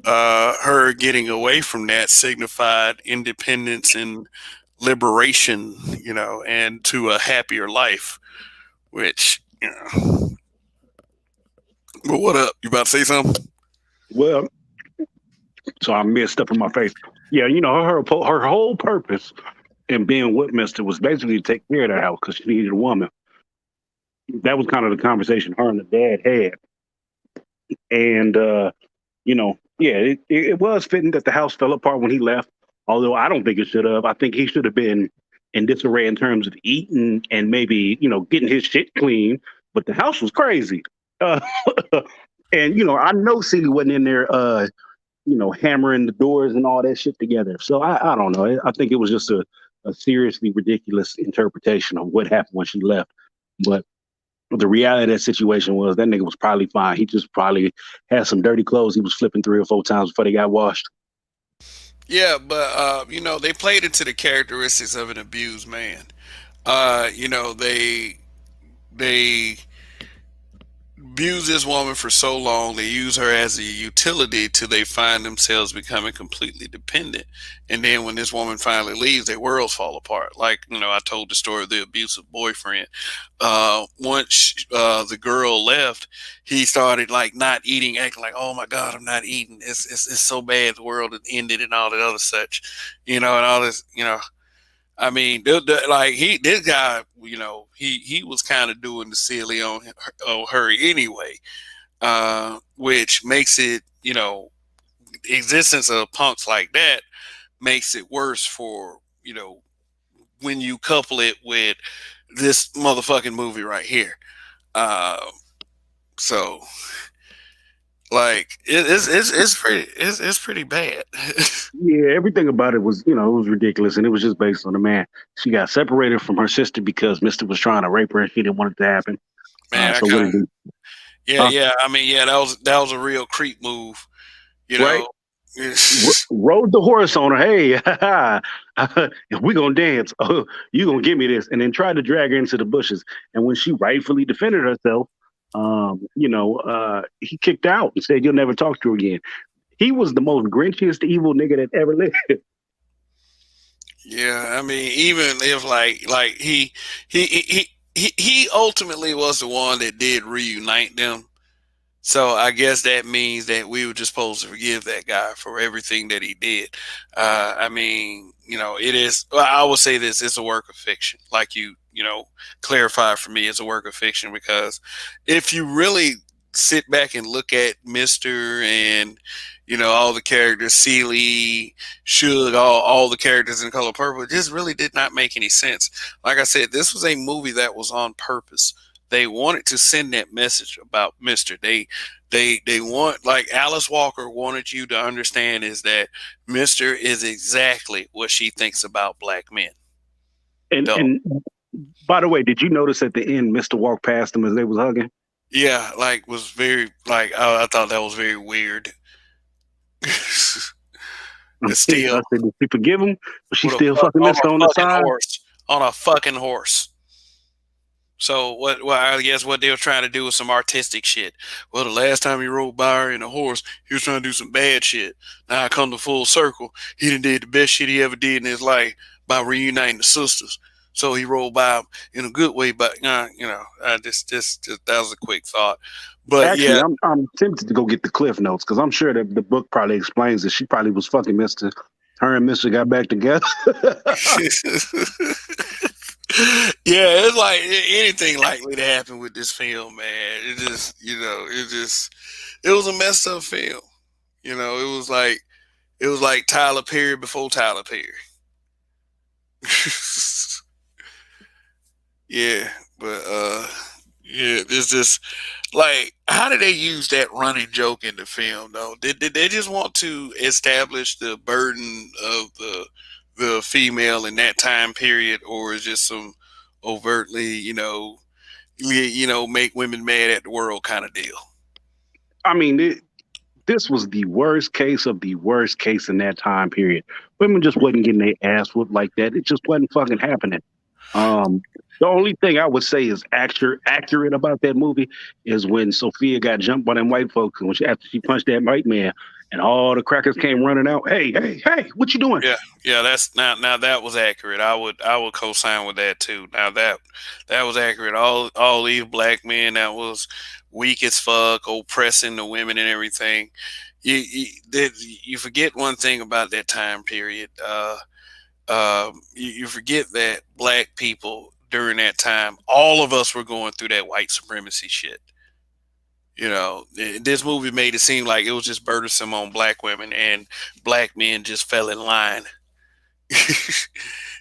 her getting away from that signified independence and liberation, and to a happier life. Which, but what up? You about to say something? Well, so I messed up in my face. Yeah, her whole purpose in being with Mister was basically to take care of the house, because she needed a woman. That was kind of the conversation her and the dad had. And, it was fitting that the house fell apart when he left, although I don't think it should have. I think he should have been in disarray in terms of eating and maybe, getting his shit clean, but the house was crazy. And, I know Celie wasn't in there, hammering the doors and all that shit together. So I don't know. I think it was just a seriously ridiculous interpretation of what happened when she left. But the reality of that situation was that nigga was probably fine. He just probably had some dirty clothes he was flipping 3 or 4 times before they got washed. Yeah, but they played into the characteristics of an abused man. They abuse this woman for so long. They use her as a utility till they find themselves becoming completely dependent. And then when this woman finally leaves, their worlds fall apart. Like, I told the story of the abusive boyfriend. Once the girl left, he started like not eating, acting like, oh my God, I'm not eating. It's so bad. The world had ended and all that other such, and all this, I mean, this guy, he was kind of doing the silly on her anyway, which makes it, existence of punks like that makes it worse for, when you couple it with this motherfucking movie right here. So like it's pretty bad. Yeah, everything about it was, it was ridiculous, and it was just based on the man. She got separated from her sister because Mister was trying to rape her, and she didn't want it to happen. Man, So what did he? yeah. I mean, yeah, that was a real creep move, Right? know. Rode the horse on her. Hey, we gonna dance. Oh, you gonna give me this, and then tried to drag her into the bushes. And when she rightfully defended herself, he kicked out and said, "You'll never talk to her again." He was the most grinchiest evil nigga that ever lived. Yeah, I mean, even if like he ultimately was the one that did reunite them. So I guess that means that we were just supposed to forgive that guy for everything that he did. I mean, it is. Well, I will say this: it's a work of fiction. Like clarify for me, it's a work of fiction because if you really sit back and look at Mister and all the characters, Seeley, Suge, all the characters in Color Purple, it just really did not make any sense. Like I said, this was a movie that was on purpose. They wanted to send that message about Mister. They want, like Alice Walker wanted you to understand, is that Mister is exactly what she thinks about black men. And by the way, did you notice at the end, Mister walked past them as they was hugging? Yeah, was very I thought that was very weird. Still, I said, did she forgive him? But she still fucking Mister on the side on a fucking horse. So what? Well, I guess what they were trying to do was some artistic shit. Well, the last time he rode by her in a horse, he was trying to do some bad shit. Now I come to full circle. He done did the best shit he ever did in his life by reuniting the sisters. So he rolled by in a good way, but just that was a quick thought. But actually, yeah, I'm tempted to go get the Cliff Notes because I'm sure that the book probably explains that she probably was fucking Mister. Her and Mister got back together. Yeah, it's like anything likely to happen with this film, man. It just, it was a messed up film. It was like Tyler Perry before Tyler Perry. Yeah, but yeah, there's just like, how did they use that running joke in the film though? Did they just want to establish the burden of the female in that time period, or is just some overtly, make women mad at the world kind of deal? I mean, this was the worst case of the worst case in that time period. Women just wasn't getting their ass whooped like that. It just wasn't fucking happening. The only thing I would say is accurate about that movie is when Sophia got jumped by them white folks, and after she punched that white man, and all the crackers came running out. Hey, what you doing? Yeah, that's now that was accurate. I would co-sign with that too. Now that was accurate. All these black men that was weak as fuck, oppressing the women and everything. You forget one thing about that time period. You forget that black people during that time, all of us were going through that white supremacy shit. This movie made it seem like it was just burdensome on black women, and black men just fell in line.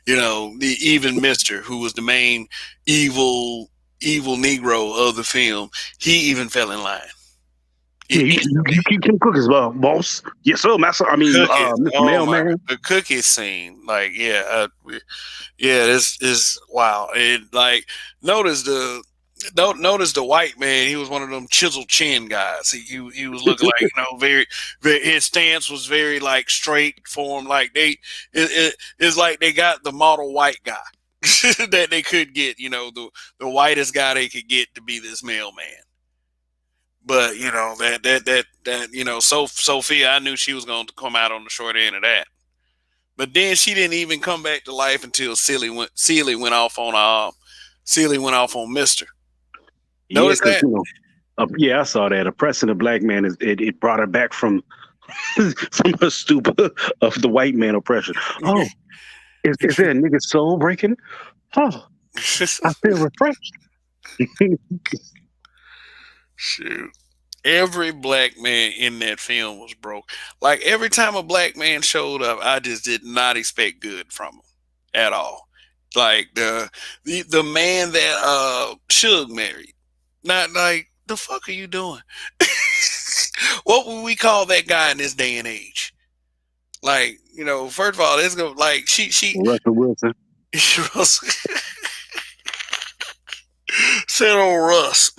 Even Mister, who was the main evil Negro of the film, he even fell in line. You keep some cookies, boss. Yes, sir, master. I mean, Mr. Mailman. The cookie scene, this is wow. And notice the white man. He was one of them chiseled chin guys. He was looking like very, very. His stance was very straight form. It's like they got the model white guy that they could get. The whitest guy they could get to be this mailman. But you know that you know, Sophia, I knew she was going to come out on the short end of that. But then she didn't even come back to life until Celie went off on Mister. Yeah, Notice because that? yeah, I saw that. Oppressing a black man it brought her back from some of the stupid of the white man oppression. Oh, is there a nigga soul breaking? Oh, I feel refreshed. Shoot. Every black man in that film was broke. Like every time a black man showed up, I just did not expect good from him at all. Like the man that Suge married. Not like, the fuck are you doing? What would we call that guy in this day and age? Like, you know, first of all, let's go. Like she Russell Wilson. said on Russ.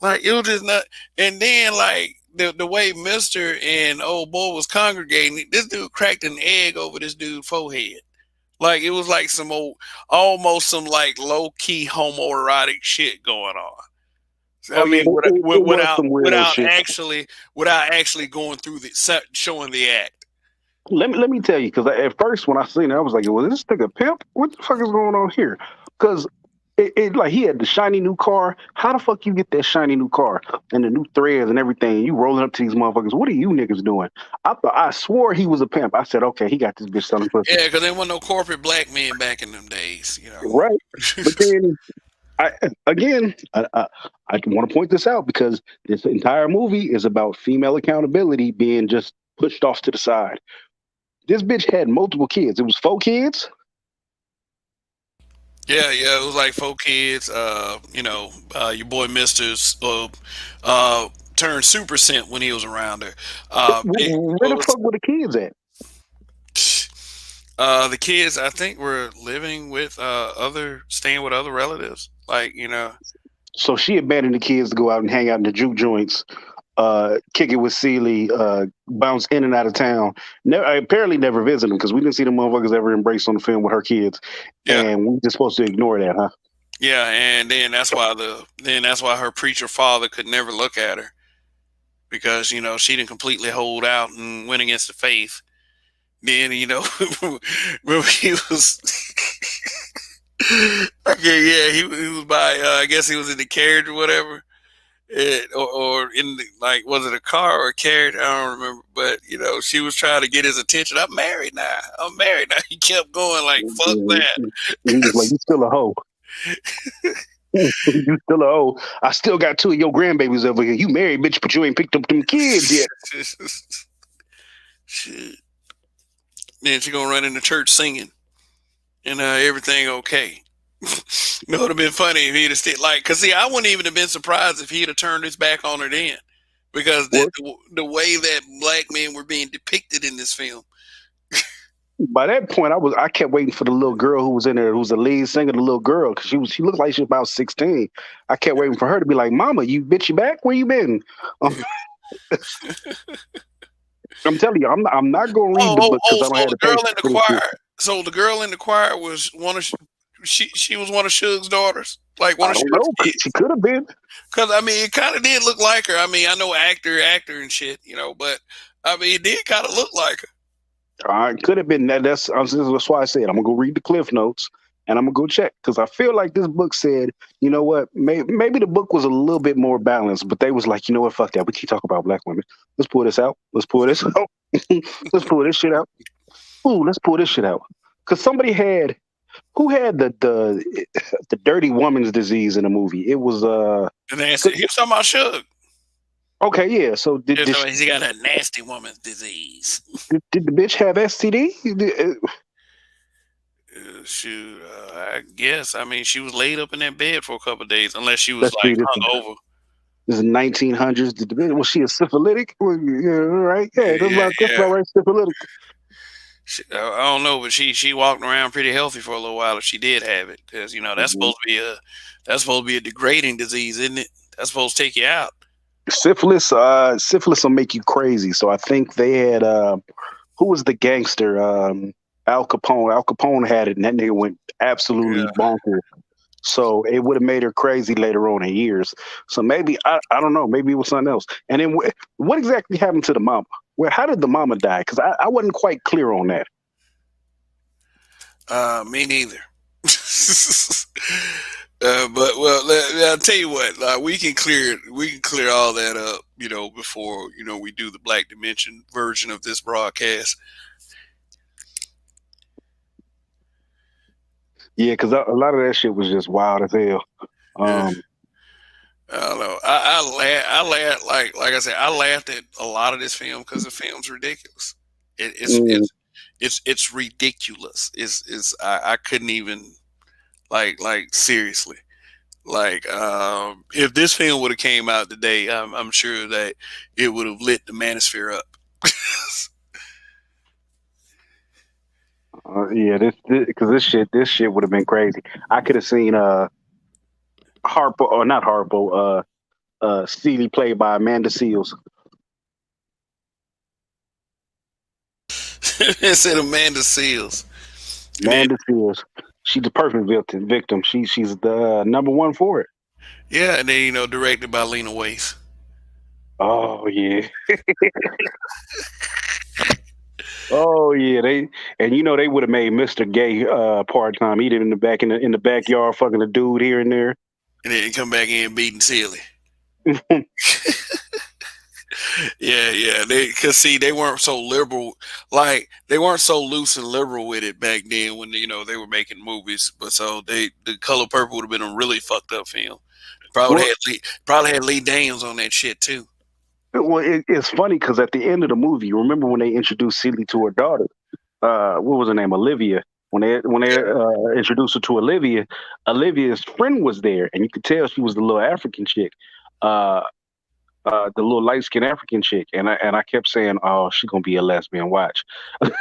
Like it was just not. And then like the way Mister and old boy was congregating, this dude cracked an egg over this dude's forehead. Like it was like some almost some like low key homoerotic shit going on. I mean, without actually going through showing the act. Let me tell you, because at first when I seen it, I was like, "Was this nigga pimp? What the fuck is going on here?" Because it like he had the shiny new car. How the fuck you get that shiny new car and the new threads and everything? You rolling up to these motherfuckers. What are you niggas doing? I swore he was a pimp. I said, okay, he got this bitch selling pussy. Yeah, because there wasn't no corporate black men back in them days, you know. Right. But then I want to point this out because this entire movie is about female accountability being just pushed off to the side. This bitch had multiple kids. It was 4 kids. Yeah, it was like 4 kids. You know, your boy Mister's turned super simp when he was around her. Where the fuck were the kids at? The kids, I think, were living with staying with other relatives. Like, you know. So she abandoned the kids to go out and hang out in the juke joints, kick it with Celie, bounce in and out of town. Apparently never visit them because we didn't see the motherfuckers ever embrace on the film with her kids. Yeah. And we just supposed to ignore that, huh? Yeah, and then that's why her preacher father could never look at her. Because, you know, she didn't completely hold out and went against the faith. Then, you know, remember he was okay, yeah, he was by I guess he was in the carriage or whatever. Or in the, like, was it a car or a carriage? I don't remember. But, you know, she was trying to get his attention. I'm married now. He kept going like, fuck that. He was like, you still a hoe. You still a hoe. I still got 2 of your grandbabies over here. You married, bitch, but you ain't picked up them kids yet. Shit. Then she gonna run into church singing, and everything okay. It would have been funny if he'd have stayed. Like, cause see, I wouldn't even have been surprised if he'd have turned his back on her then, because the way that black men were being depicted in this film. By that point, I kept waiting for the little girl who was in there, who was the lead singer, the little girl, because she looked like she was about 16. I kept waiting for her to be like, "Mama, you bitch, you back? Where you been?" I'm telling you, I'm not going to read the book because I don't have the girl in the choir. So the girl in the choir was one of she was one of Suge's daughters. Like one I don't know, but she could have been. Because I mean, it kind of did look like her. I mean, I know actor and shit, you know, but I mean, it did kind of look like her. All right, could have been that. That's why I said I'm gonna go read the cliff notes and I'm gonna go check because I feel like this book said, you know what, maybe the book was a little bit more balanced, but they was like, you know what, fuck that. We keep talking about black women. Let's pull this out. Let's pull this out. Let's pull this shit out. Ooh, let's pull this shit out. Because somebody had who had the dirty woman's disease in the movie. It was he was talking about Suge. Okay, yeah. So he got a nasty woman's disease. Did the bitch have STD? Shoot, I guess. I mean, she was laid up in that bed for a couple of days, unless she was like hungover. This is 1900s. Did the bitch, was she a syphilitic? Yeah, right. Yeah, that's about right. Syphilitic. I don't know, but she walked around pretty healthy for a little while if she did have it, because you know that's supposed to be a degrading disease, isn't it? That's supposed to take you out. Syphilis will make you crazy. So I think they had who was the gangster? Al Capone. Al Capone had it, and that nigga went absolutely bonkers. So it would have made her crazy later on in years. So maybe I don't know. Maybe it was something else. And then what exactly happened to the mama? How did the mama die? Because I wasn't quite clear on that. Me neither. But well, I'll tell you what. We can clear all that up. Before we do the Black Dimension version of this broadcast. Yeah, because a lot of that shit was just wild as hell. I don't know. I laughed like I said. I laughed at a lot of this film because the film's ridiculous. It's ridiculous. I couldn't even like seriously. Like if this film would have came out today, I'm sure that it would have lit the manosphere up. Yeah, because this shit would have been crazy. I could have seen Harpo or not Harpo, Celie played by Amanda Seals. It said Amanda Seals. Amanda Seals. She's the perfect victim. She's the number one for it. Yeah, and then directed by Lena Waithe. Oh yeah. Oh yeah, they would have made Mr. Gay part time, eating in the backyard, fucking a dude here and there, and then come back in beating Celie. Yeah. They weren't so liberal, like they weren't so loose and liberal with it back then when they were making movies. But so The Color Purple would have been a really fucked up film. Probably had Lee Daniels on that shit too. Well, it's funny because at the end of the movie, you remember when they introduced Celie to her daughter? What was her name? Olivia. When they introduced her to Olivia, Olivia's friend was there, and you could tell she was the little African chick, the little light skinned African chick, and I kept saying, "Oh, she's gonna be a lesbian." Watch. But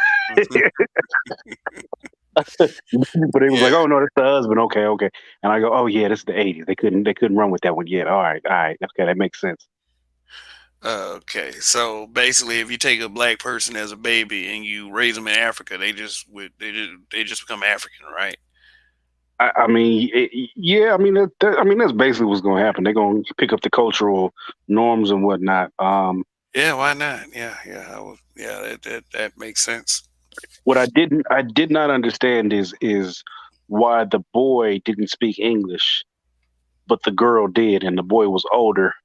it was like, "Oh no, that's the husband." Okay. And I go, "Oh yeah, this is the '80s. They couldn't run with that one yet." All right. Okay, that makes sense. Okay, so basically, if you take a black person as a baby and you raise them in Africa, they just become African, right? I mean, yeah. I mean, that's basically what's going to happen. They're going to pick up the cultural norms and whatnot. Yeah, why not? Yeah, that makes sense. What I did not understand is why the boy didn't speak English, but the girl did, and the boy was older.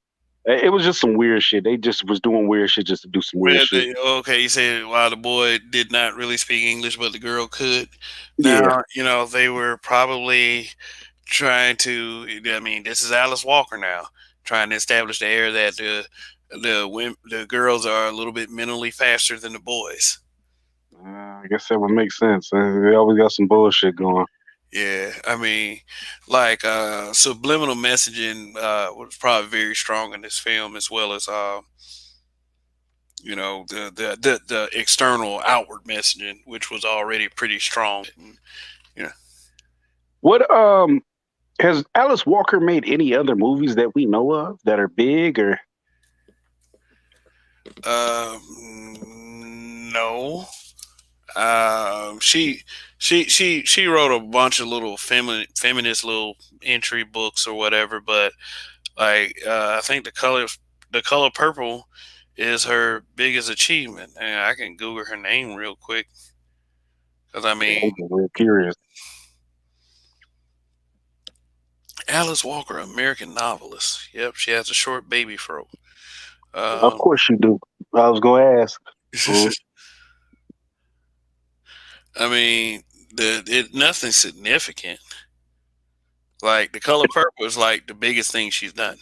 It was just some weird shit. They just was doing weird shit just to do some weird shit. Okay, you said while the boy did not really speak English, but the girl could. Now, they were probably trying to. I mean, this is Alice Walker now, trying to establish the air that the girls are a little bit mentally faster than the boys. I guess that would make sense. They always got some bullshit going. Yeah, I mean, like subliminal messaging was probably very strong in this film, as well as the external outward messaging, which was already pretty strong. What has Alice Walker made any other movies that we know of that are big or? No. She wrote a bunch of little feminist little entry books or whatever, but like I think the color purple is her biggest achievement, and I can Google her name real quick because I mean, we're curious. Alice Walker, American novelist. Yep, she has a short baby fro. Of course you do. I was gonna ask. I mean, nothing significant. Like The Color Purple is like the biggest thing she's done.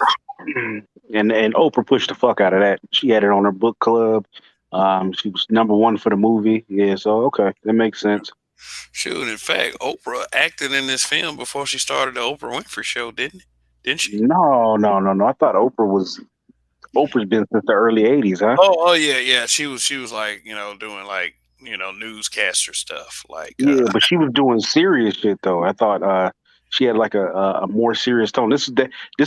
And Oprah pushed the fuck out of that. She had it on her book club. She was number one for the movie. Yeah, so okay, that makes sense. Shoot, in fact, Oprah acted in this film before she started the Oprah Winfrey Show, didn't she? No. I thought Oprah's been since the early '80s, huh? Oh yeah. She was like doing like newscaster stuff. Like yeah, but she was doing serious shit though. I thought she had like a more serious tone. This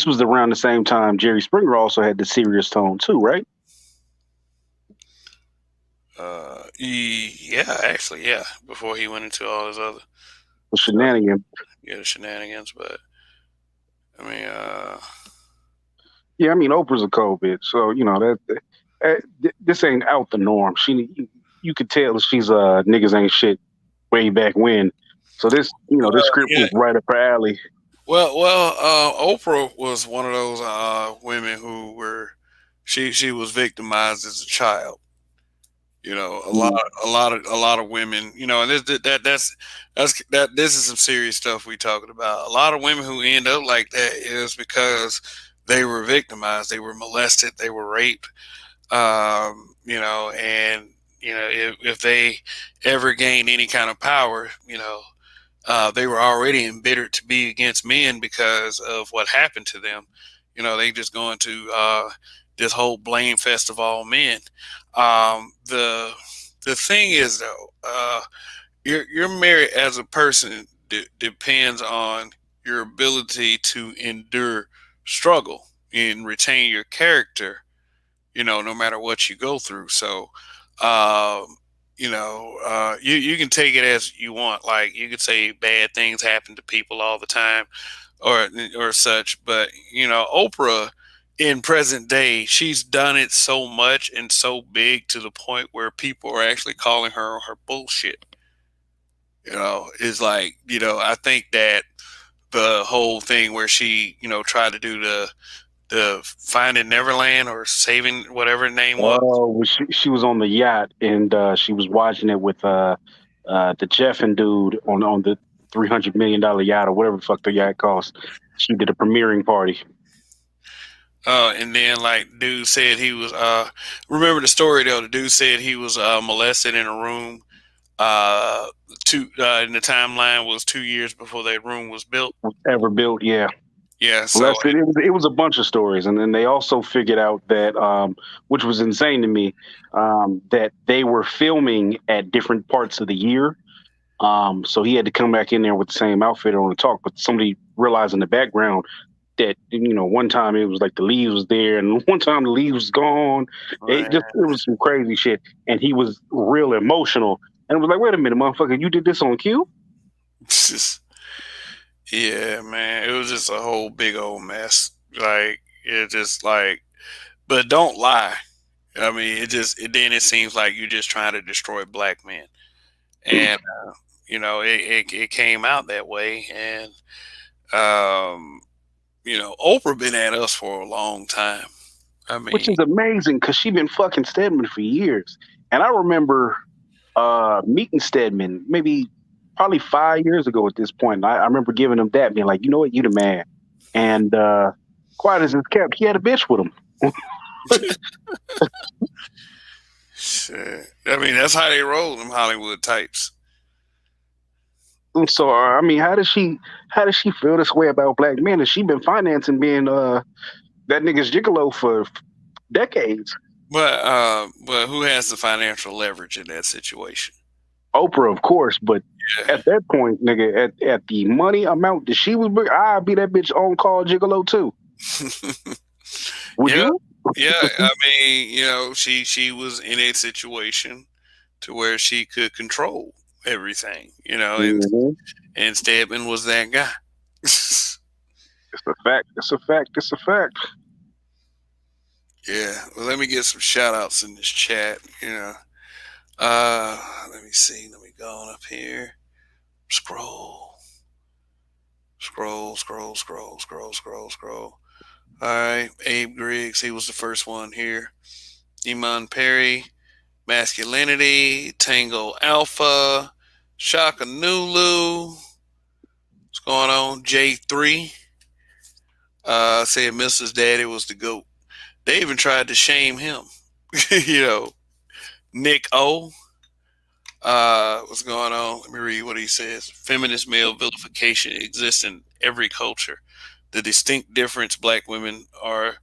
was around the same time Jerry Springer also had the serious tone too, right? Yeah, actually, yeah. Before he went into all his other the shenanigans. Yeah, the shenanigans. But I mean, Yeah, I mean Oprah's a cold bitch, so you know this ain't out the norm. You could tell she's niggas ain't shit way back when. So this script yeah. was right up her alley. Oprah was one of those women who were she was victimized as a child. You know, Mm. a lot of women. You know, and this is some serious stuff we talking about. A lot of women who end up like that is because they were victimized, they were molested, they were raped. You know, and you know if they ever gained any kind of power, you know, they were already embittered to be against men because of what happened to them. You know, they just go into this whole blame fest of all men. The thing is though, your merit as a person depends on your ability to endure struggle and retain your character, you know, no matter what you go through. So, um, you can take it as you want. Like you could say bad things happen to people all the time, or such. But you know, Oprah in present day, she's done it so much and so big to the point where people are actually calling her bullshit. You know, it's like, you know, I think that the whole thing where she, you know, tried to do the Finding Neverland or Saving whatever the name was. Oh, well, she was on the yacht and she was watching it with the Jeff and dude on the $300 million yacht or whatever the fuck the yacht cost. She did a premiering party. And then like dude said he was remember the story though, the dude said he was molested in a room uh in the timeline was 2 years before that room was built. Ever built, yeah. Yeah, Well, so it was a bunch of stories, and then they also figured out that, which was insane to me, that they were filming at different parts of the year. So he had to come back in there with the same outfit on the talk, but somebody realized in the background that one time it was like the leaves was there, and one time the leaves was gone. It was some crazy shit, and he was real emotional, and it was like, wait a minute, motherfucker, you did this on cue? yeah, man, it was just a whole big old mess. Like it just like, but don't lie. I mean, then it seems like you're just trying to destroy black men, and you know it came out that way, and um, you know Oprah been at us for a long time. I Which mean, is amazing because she been fucking Stedman for years, and I remember meeting Stedman maybe probably 5 years ago at this point. I remember giving him that, being like, you know what, you the man. And quiet as it's kept, he had a bitch with him. shit. I mean that's how they roll them Hollywood types. So I mean, how does she feel this way about black men? Has she been financing being that nigga's gigolo for decades? But who has the financial leverage in that situation? Oprah, of course, but Yeah. at that point, nigga, at the money amount that she was bringing, I'd be that bitch on call gigolo too. Would Yeah, you? yeah. I mean, you know, she was in a situation to where she could control everything, you know, Mhm. and Stedman was that guy. It's a fact. It's a fact. It's a fact. Yeah. Well, let me get some shout outs in this chat, you know. Let me see. Let me go on up here. Scroll. Scroll, scroll, scroll, scroll, scroll, scroll. All right. Abe Griggs, he was the first one here. Iman Perry, Masculinity, Tango Alpha, Shaka Nulu. What's going on? J3 said Mrs. Daddy was the GOAT. They even tried to shame him. You know, Nick O. What's going on? Let me read what he says. Feminist male vilification exists in every culture. The distinct difference black women are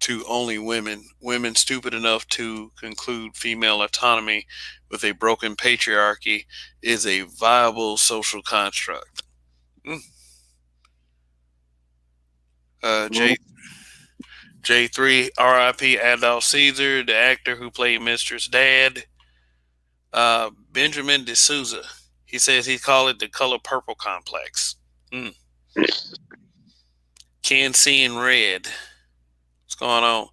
to only women. Women stupid enough to conclude female autonomy with a broken patriarchy is a viable social construct. Mm. Mhm. J3 RIP Adolph Caesar, the actor who played Mistress Dad. Benjamin D'Souza. He says he called it the color purple complex. Mm. Can see in red. What's going on?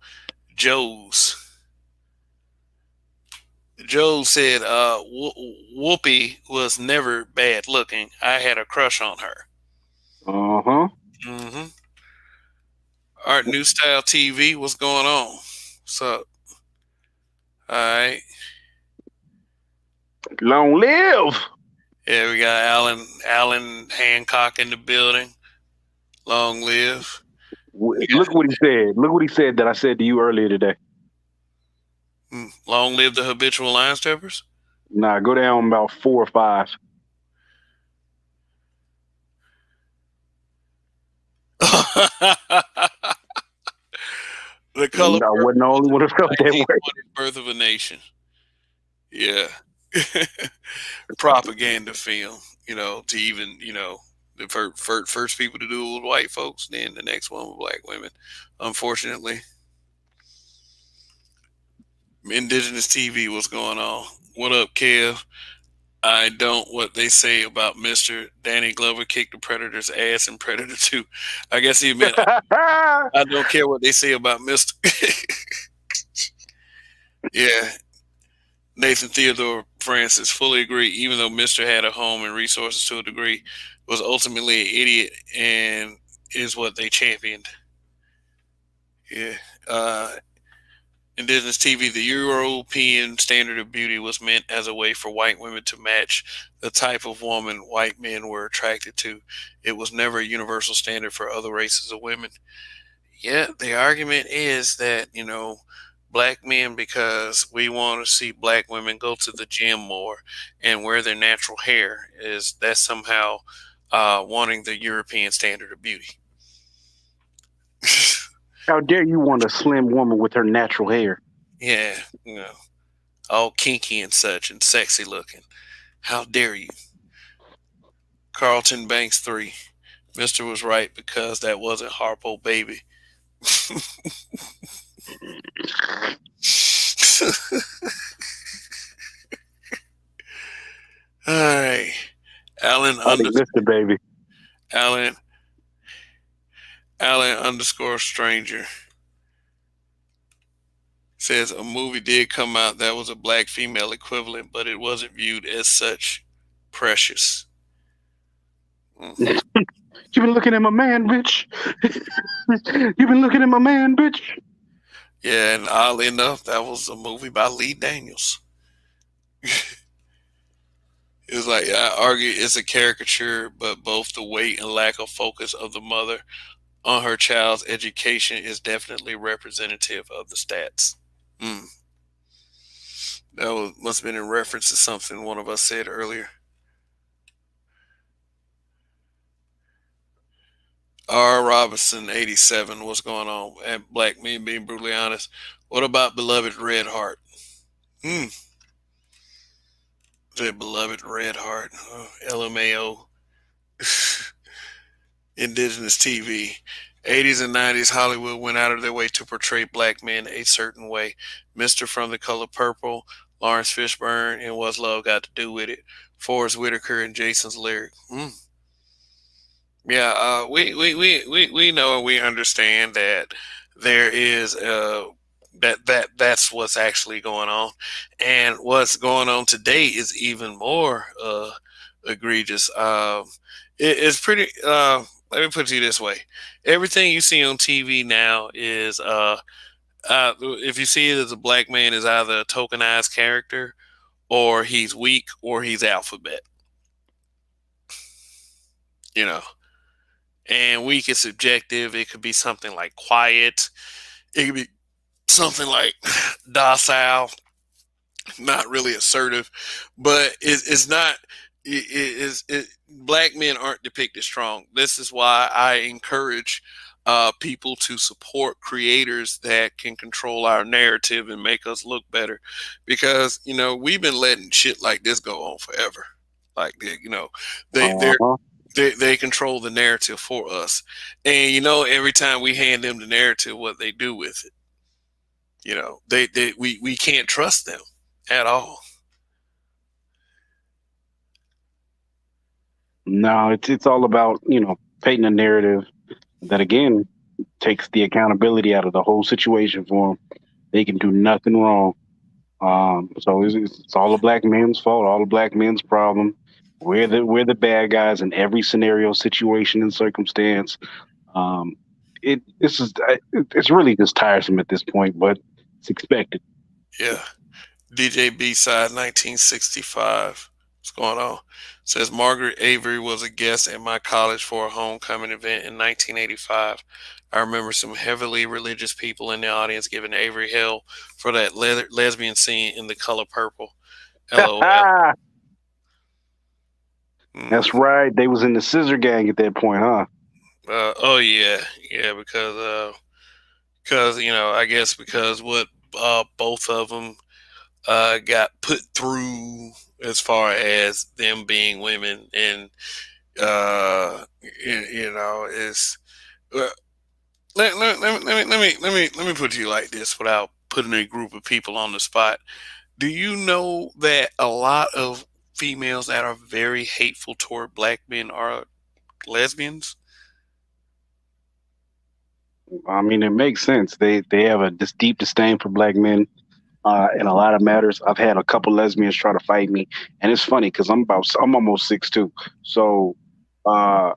Joe's Joe said, Whoopi was never bad looking. I had a crush on her. Mm-hmm. Art New Style TV, what's going on? What's up? All right. Long live. Yeah, we got Alan Hancock in the building. Long live. Look what he said. Look what he said that I said to you earlier today. Long live the habitual line steppers? Nah, go down about 4 or 5. The color. I wasn't the only one who felt that way. Birth of a Nation. Yeah. Propaganda film, to even, the first people to do it with white folks, then the next one with black women. Unfortunately. Indigenous TV, what's going on? What up, Kev? I don't what they say about Mr. Danny Glover kicked the Predator's ass in Predator 2. I guess he meant I don't care what they say about Mr. Yeah. Nathan Theodore Francis, fully agree, even though Mr. had a home and resources to a degree, was ultimately an idiot and is what they championed. Yeah. Indigenous TV, the European standard of beauty was meant as a way for white women to match the type of woman white men were attracted to. It was never a universal standard for other races of women. Yeah, the argument is that, black men, because we want to see black women go to the gym more and wear their natural hair, is that somehow wanting the European standard of beauty. How dare you want a slim woman with her natural hair? Yeah, all kinky and such and sexy looking. How dare you? Carlton Banks 3. Mr. was right because that wasn't Harpo Baby. All right. Alan Mr. Baby. Alan _ stranger says a movie did come out that was a black female equivalent, but it wasn't viewed as such. Precious. You've been looking at my man, bitch. You've been looking at my man, bitch. Yeah, and oddly enough, that was a movie by Lee Daniels. It was like, I argue it's a caricature, but both the weight and lack of focus of the mother on her child's education is definitely representative of the stats. That must have been in reference to something one of us said earlier. R. Robinson, 87, what's going on? And black men being brutally honest. What about Beloved Red Heart? The Beloved Red Heart. LMAO. Indigenous TV. 80s and 90s, Hollywood went out of their way to portray black men a certain way. Mr. from The Color Purple, Lawrence Fishburne, and What's Love Got to Do with It? Forrest Whitaker and Jason's Lyric. Yeah, we know and we understand that there is that's what's actually going on, and what's going on today is even more egregious. It's pretty. Let me put it to you this way: everything you see on TV now is if you see it as a black man, is either a tokenized character, or he's weak, or he's alphabet. And weak is subjective. It could be something like quiet. It could be something like docile, not really assertive, but it's not. Black men aren't depicted strong. This is why I encourage people to support creators that can control our narrative and make us look better, because we've been letting shit like this go on forever. Like they control the narrative for us, and every time we hand them the narrative, what they do with it, we can't trust them at all. No, it's all about painting a narrative that, again, takes the accountability out of the whole situation for them. They can do nothing wrong. So it's all the black men's fault, all the black men's problem. We're the bad guys in every scenario, situation, and circumstance. Um, it's really just tiresome at this point, but it's expected. Yeah. DJ B-side 1965. What's going on? Says Margaret Avery was a guest at my college for a homecoming event in 1985. I remember some heavily religious people in the audience giving Avery hell for that lesbian scene in The Color Purple. LOL. That's right. They was in the Scissor Gang at that point, huh? Oh yeah, because I guess because what both of them got put through as far as them being women, and is let me put it to you like this without putting a group of people on the spot. Do you know that a lot of females that are very hateful toward black men are lesbians? I mean, it makes sense. They have this deep disdain for black men in a lot of matters. I've had a couple lesbians try to fight me, and it's funny because I'm almost 6'2", so uh,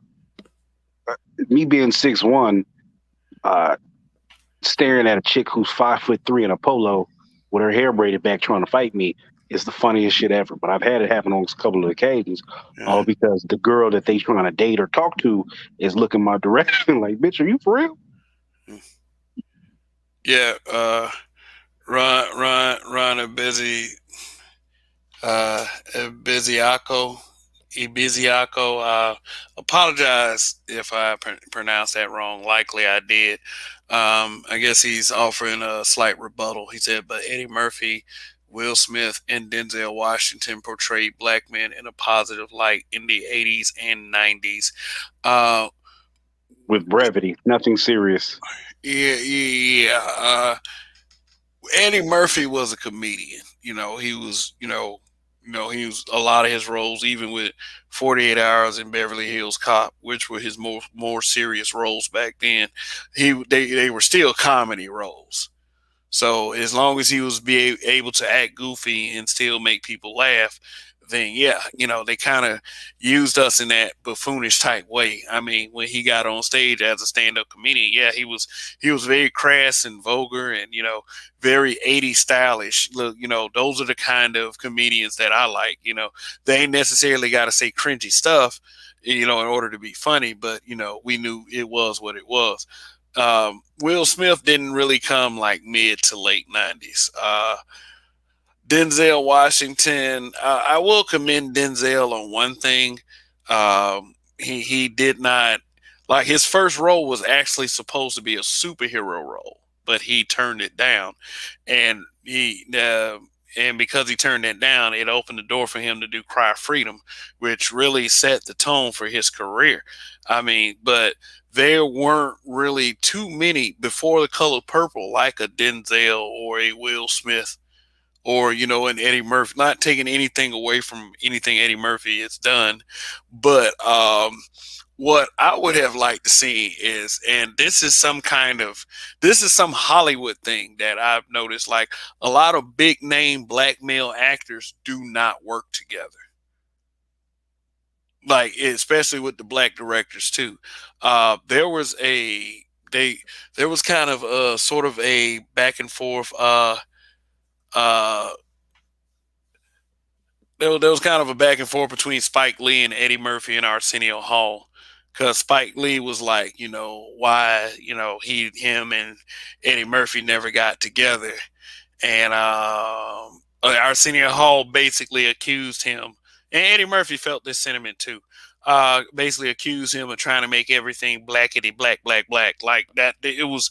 me being 6'1", staring at a chick who's 5'3" in a polo with her hair braided back trying to fight me is the funniest shit ever. But I've had it happen on a couple of occasions, all because the girl that they trying to date or talk to is looking my direction like, bitch, are you for real? Yeah, Ron a busy Ibiziaco. Apologize if I pronounced that wrong. Likely I did. I guess he's offering a slight rebuttal. He said, but Eddie Murphy, Will Smith, and Denzel Washington portrayed black men in a positive light in the 80s and 90s. With brevity, nothing serious. Yeah. Eddie Murphy was a comedian. He was, he was a lot of his roles, even with 48 Hours in Beverly Hills Cop, which were his more serious roles back then. They were still comedy roles. So as long as he was able to act goofy and still make people laugh, then yeah, they kind of used us in that buffoonish type way. I mean, when he got on stage as a stand-up comedian, yeah, he was very crass and vulgar and very 80s stylish. Look, those are the kind of comedians that I like. They ain't necessarily got to say cringy stuff, in order to be funny, but we knew it was what it was. Will Smith didn't really come like mid to late 90s. Denzel Washington, I will commend Denzel on one thing. He did not, like, his first role was actually supposed to be a superhero role, but he turned it down, and because he turned it down, it opened the door for him to do Cry Freedom, which really set the tone for his career. I mean, but there weren't really too many before The Color Purple like a Denzel or a Will Smith or an Eddie Murphy. Not taking anything away from anything Eddie Murphy has done, but what I would have liked to see is, and this is some Hollywood thing that I've noticed, like a lot of big name black male actors do not work together. Like, especially with the black directors too. There was kind of a sort of a back and forth. There was kind of a back and forth between Spike Lee and Eddie Murphy and Arsenio Hall, because Spike Lee was like, why, him and Eddie Murphy never got together, and Arsenio Hall basically accused him, and Eddie Murphy felt this sentiment too. Basically accused him of trying to make everything blackety black like that. It was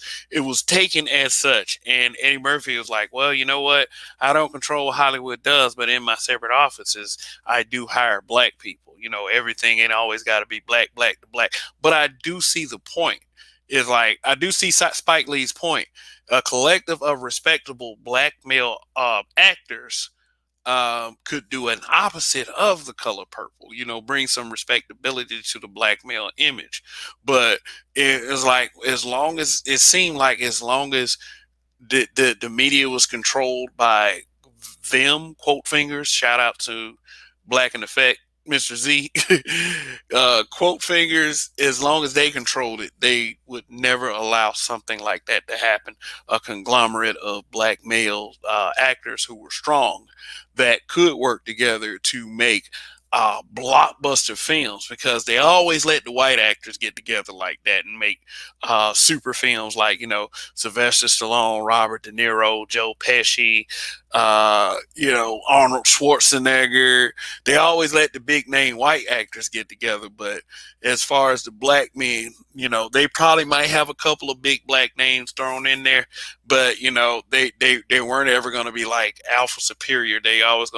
taken as such, and Eddie Murphy was like, well, you know what, I don't control what Hollywood does, but in my separate offices I do hire black people. Everything ain't always got to be black to black, but I do see the point. Is like, I do see Spike Lee's point. A collective of respectable black male actors could do an opposite of the color purple, bring some respectability to the black male image. But it's like, as long as it seemed like, as long as the media was controlled by them, quote fingers, shout out to Black in Effect, Mr. Z, quote fingers, as long as they controlled it, they would never allow something like that to happen. A conglomerate of black male actors who were strong, that could work together to make blockbuster films, because they always let the white actors get together like that and make super films like, Sylvester Stallone, Robert De Niro, Joe Pesci, Arnold Schwarzenegger. They always let the big name white actors get together. But as far as the black men, they probably might have a couple of big black names thrown in there, but they weren't ever going to be like alpha superior. They always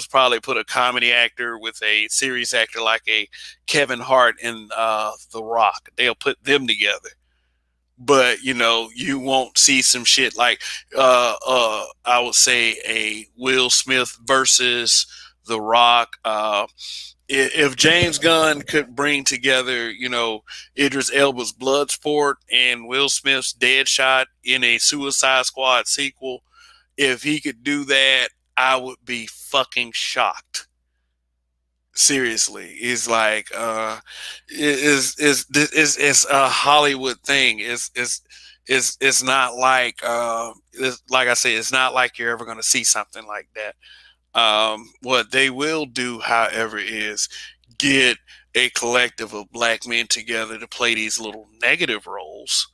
probably put a comedy actor with a serious actor like a Kevin Hart and The Rock. They'll put them together. But you won't see some shit like I would say a Will Smith versus The Rock. If James Gunn could bring together, Idris Elba's Bloodsport and Will Smith's Deadshot in a Suicide Squad sequel, if he could do that, I would be fucking shocked. Seriously, it's like it's a Hollywood thing. It's not like like I say, it's not like you're ever going to see something like that. What they will do, however, is get a collective of black men together to play these little negative roles,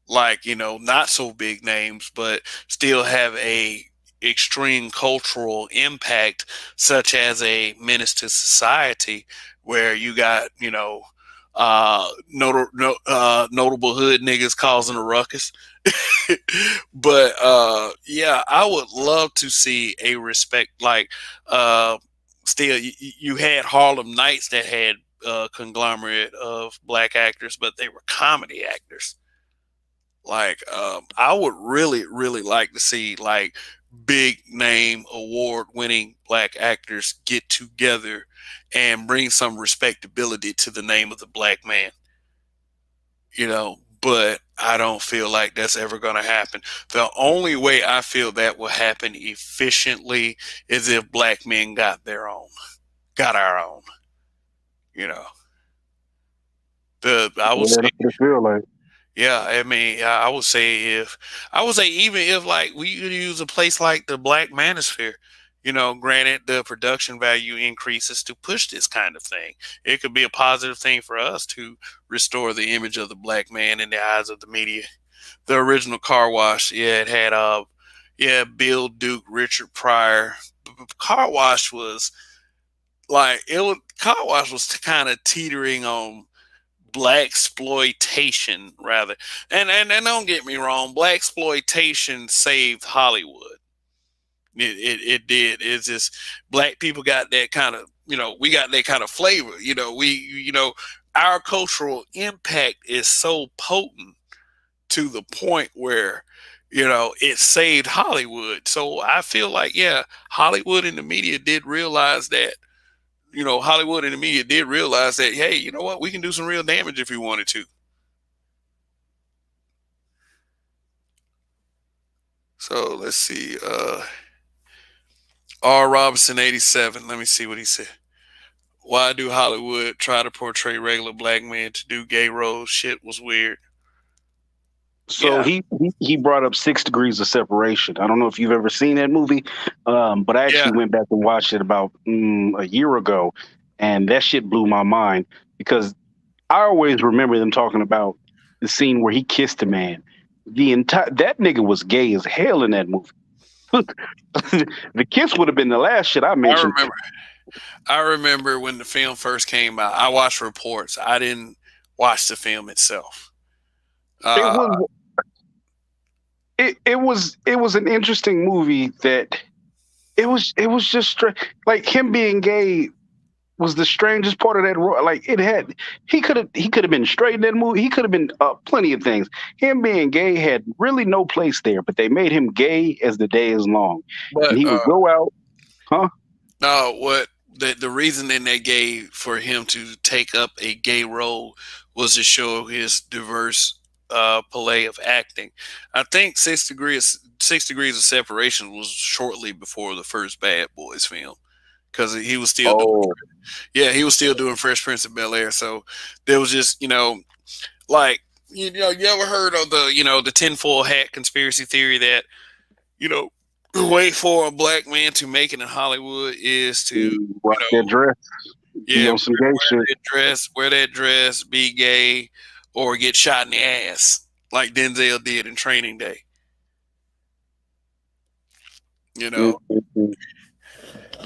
like, not so big names, but still have a extreme cultural impact, such as a Menace to Society, where you got, notable hood niggas causing a ruckus. But yeah, I would love to see a respect, like still you had Harlem Nights that had a conglomerate of black actors, but they were comedy actors. Like I would really, really like to see like big name award winning black actors get together and bring some respectability to the name of the black man. But I don't feel like that's ever going to happen. The only way I feel that will happen efficiently is if black men got our own. I would say, feel like. yeah, I mean, I would say even if like we could use a place like the Black Manosphere, granted the production value increases to push this kind of thing. It could be a positive thing for us to restore the image of the black man in the eyes of the media. The original Car Wash, yeah, it had Bill Duke, Richard Pryor. Car Wash was kind of teetering on black exploitation rather. And don't get me wrong, black exploitation saved Hollywood. It did. It's just black people got that kind of, we got that kind of flavor. Our cultural impact is so potent to the point where, it saved Hollywood. So I feel like, yeah, Hollywood and the media did realize that, Hollywood and the media did realize that, hey, you know what? We can do some real damage if we wanted to. So let's see. R. Robinson 87. Let me see what he said. Why do Hollywood try to portray regular black men to do gay roles? Shit was weird. So Yeah. he brought up 6 Degrees of Separation. I don't know if you've ever seen that movie, but I actually went back and watched it about a year ago, and that shit blew my mind because I always remember them talking about the scene where he kissed a man. That nigga was gay as hell in that movie. The kiss would have been the last shit I mentioned. I remember when the film first came out. I watched reports. I didn't watch the film itself. It was an interesting movie that it was just like him being gay was the strangest part of that. Like he could have been straight in that movie. He could have been plenty of things. Him being gay had really no place there, but they made him gay as the day is long, and But he would go out, huh? no, what the reason then they gave for him to take up a gay role was to show his diverse play of acting. I think Six Degrees of Separation was shortly before the first Bad Boys film because he was still doing, Oh, he was still doing Fresh Prince of Bel Air. So there was just like you ever heard of the tinfoil hat conspiracy theory that you know the way for a black man to make it in Hollywood is to rock that dress, be yeah on some gay shit. wear that dress, be gay, or get shot in the ass like Denzel did in Training Day. You know, Mhm.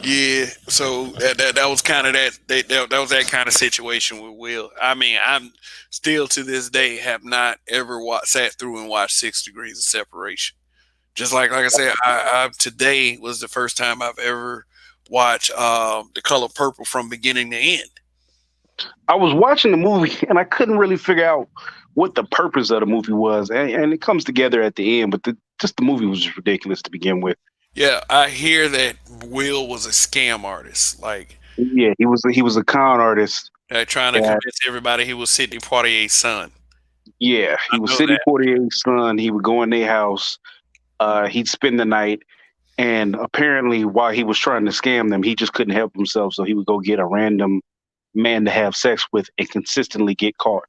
yeah. So that was kind of that was that kind of situation with Will. I mean, I'm still to this day have not ever sat through and watched 6 Degrees of Separation. Just like I said, I today was the first time I've ever watched The Color Purple from beginning to end. I was watching the movie and I couldn't really figure out what the purpose of the movie was, and it comes together at the end. But just the movie was just ridiculous to begin with. Yeah, I hear that Will was a scam artist, like Yeah, he was a con artist. trying to convince everybody he was Sidney Poitier's son. Yeah, I he was know Sidney that. Poitier's son. He would go in their house. He'd spend the night, and apparently, while he was trying to scam them, he just couldn't help himself. So he would go get a random man to have sex with and consistently get caught.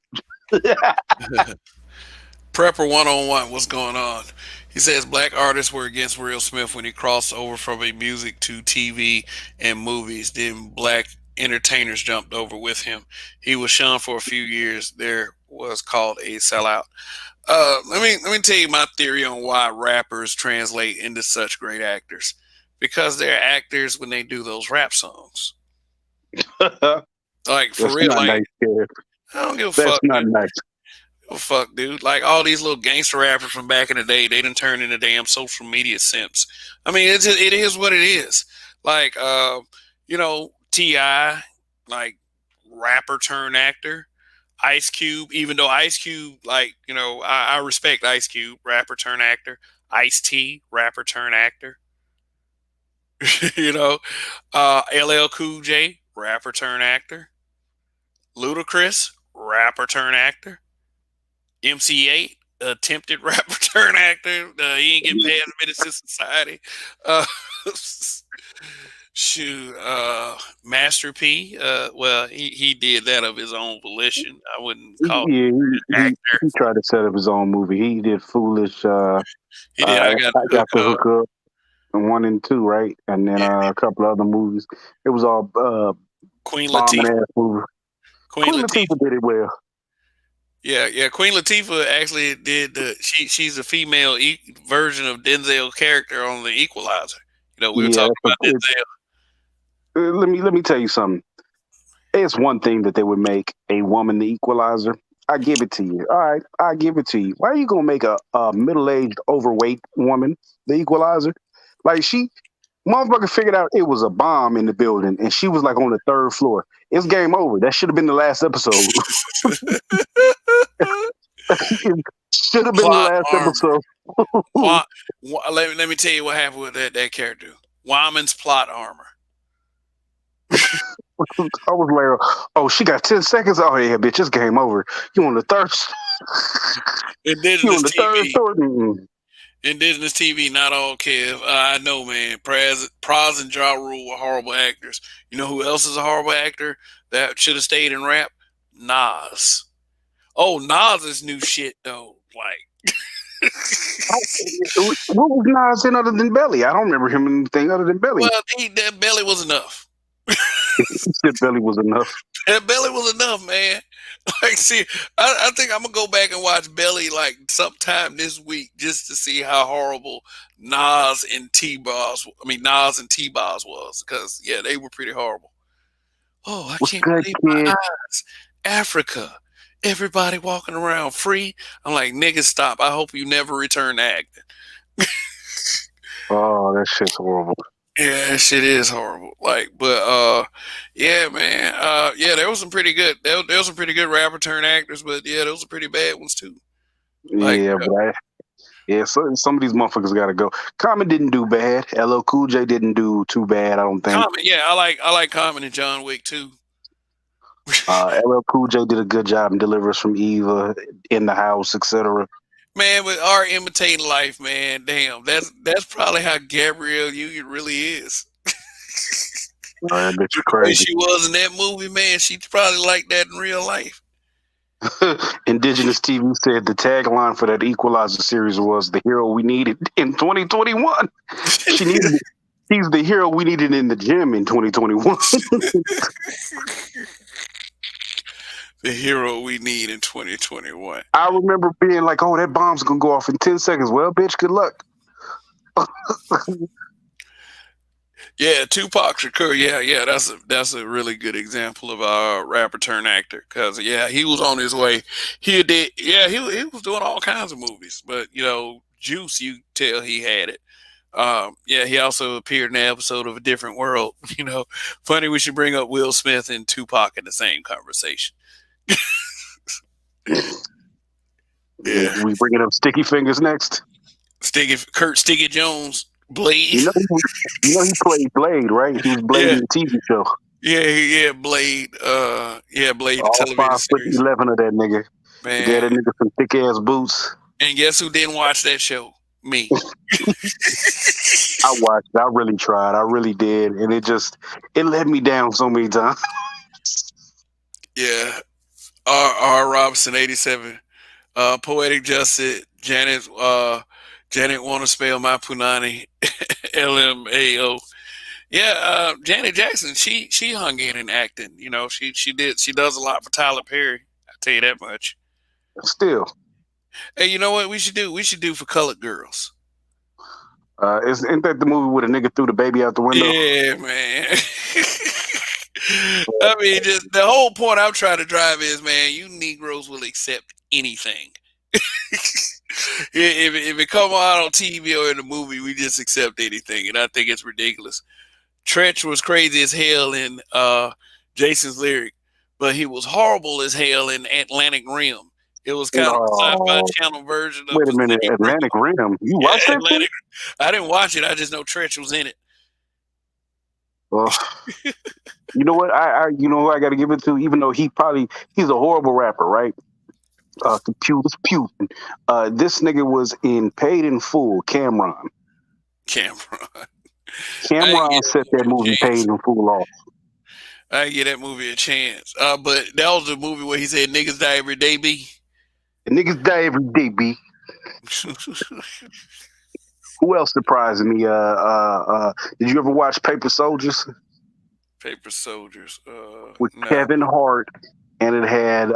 Prepper 101, what's going on? He says black artists were against Will Smith when he crossed over from a music to TV and movies. Then black entertainers jumped over with him. He was shunned for a few years. There was called a sellout. Let me tell you my theory on why rappers translate into such great actors. Because they're actors when they do those rap songs. Like for That's real, not like nice, kid. I don't give a That's fuck. not Dude. nice. Oh, fuck, dude. Like all these little gangster rappers from back in the day, they done turned into damn social media simps. I mean, it is what it is. Like, Ti, like rapper turned actor. Ice Cube, even though Ice Cube, like, I respect Ice Cube, rapper turned actor. Ice T, rapper turned actor. LL Cool J, rapper turned actor. Ludacris, rapper turned actor. MC8, attempted rapper turned actor. He ain't getting past Menace to Society. Uh, shoot, Master P. Well, he did that of his own volition. I wouldn't call Yeah, him an actor. he tried to set up his own movie. He did Foolish. He did. I got I the got the hook up. hook up. And 1 and 2, right? And then Yeah. a couple other movies. It was all Queen bombing Latifah. ass movies. Queen Latifah. Latifah did it well. Yeah. Queen Latifah actually did she's a female version of Denzel character on The Equalizer. We were talking about Denzel. Let me tell you something. It's one thing that they would make a woman the equalizer. I give it to you. All right, I give it to you. Why are you gonna make a middle-aged, overweight woman the equalizer? Like motherfucker figured out it was a bomb in the building, and she was like on the 3rd floor. It's game over. That should have been the last episode. Should have been the last episode. Let me tell you what happened with that character. Wyman's plot armor. I was like, oh, she got 10 seconds. Oh yeah, bitch, it's game over. You on the third? Indigenous TV. Third? Indigenous TV, not all Kev. I know, man. Praz and Ja Rule were horrible actors. You know who else is a horrible actor that should have stayed in rap? Nas. Oh, Nas' new shit though. Like, what was Nas in other than Belly? I don't remember him in anything other than Belly. Well, that Belly was enough. He said Belly was enough. That Belly was enough, man. Like, see, I think I'm gonna go back and watch Belly like sometime this week just to see how horrible Nas and T-Boz was, because yeah, they were pretty horrible. Oh, I can't believe my eyes. Africa, everybody walking around free. I'm like, nigga, stop. I hope you never return to acting. Oh, that shit's horrible. Yeah, that shit is horrible. Like, but yeah, man. Yeah, there was some pretty good. There was some pretty good rapper turned actors, but yeah, those are pretty bad ones too. Like, Yeah, yeah. So some of these motherfuckers got to go. Common didn't do bad. LL Cool J didn't do too bad. I don't think. Common. Yeah, I like Common and John Wick too. LL Cool J did a good job in Delivers from Eva, In the House, etc. Man, with art imitating life, man. Damn, that's probably how Gabrielle Union really is. That bitch is The way crazy. she was in that movie, man, she probably like that in real life. Indigenous TV said the tagline for that Equalizer series was "The hero we needed in 2021." She needed. He's the hero we needed in the gym in 2021. The hero we need in 2021. I remember being like, "Oh, that bomb's gonna go off in 10 seconds." Well, bitch, good luck. Yeah, Tupac Shakur. Yeah, that's a really good example of a rapper turned actor. Cause yeah, he was on his way. He did. Yeah, he was doing all kinds of movies, but Juice, you tell he had it. Yeah, he also appeared in an episode of A Different World. Funny we should bring up Will Smith and Tupac in the same conversation. Yeah, We bringing up Sticky Fingers next. Sticky Jones, Blade. You know he played Blade, right? He was Blade Yeah, in the TV show. yeah, Blade. Blade, the All television series. 5'11" of that nigga. He gave Man, that nigga some thick ass boots. and guess who didn't watch that show? Me. I watched it. I really tried. I really did, and it let me down so many times. Yeah. R. Robinson, 87. Poetic Justice, Janet wanna spell my punani. LMAO. Yeah, Janet Jackson, she hung in acting. She does a lot for Tyler Perry. I tell you that much. Still, Hey, you know what we should do? We should do for colored girls. isn't that the movie where the nigga threw the baby out the window? Yeah, man. I mean, just the whole point I'm trying to drive is, man, you Negroes will accept anything. If it come out on TV or in a movie, we just accept anything, and I think it's ridiculous. Tretch was crazy as hell in Jason's Lyric, but he was horrible as hell in Atlantic Rim. It was kind of a sci-fi channel version of Wait a minute, Pacific Rim. Atlantic Rim. You watched that shit? Atlantic. I didn't watch it. I just know Tretch was in it. Well, you know what? I who I got to give it to, even though he's a horrible rapper, right? Computers Pew. This nigga was in Paid in Full. Cameron Cameron. set that movie Paid in Full off. I give that movie a chance. But that was the movie where he said niggas die every day, B. Niggas die every day, B. Who else surprised me? Did you ever watch Paper Soldiers? Paper Soldiers. With No. Kevin Hart, and it had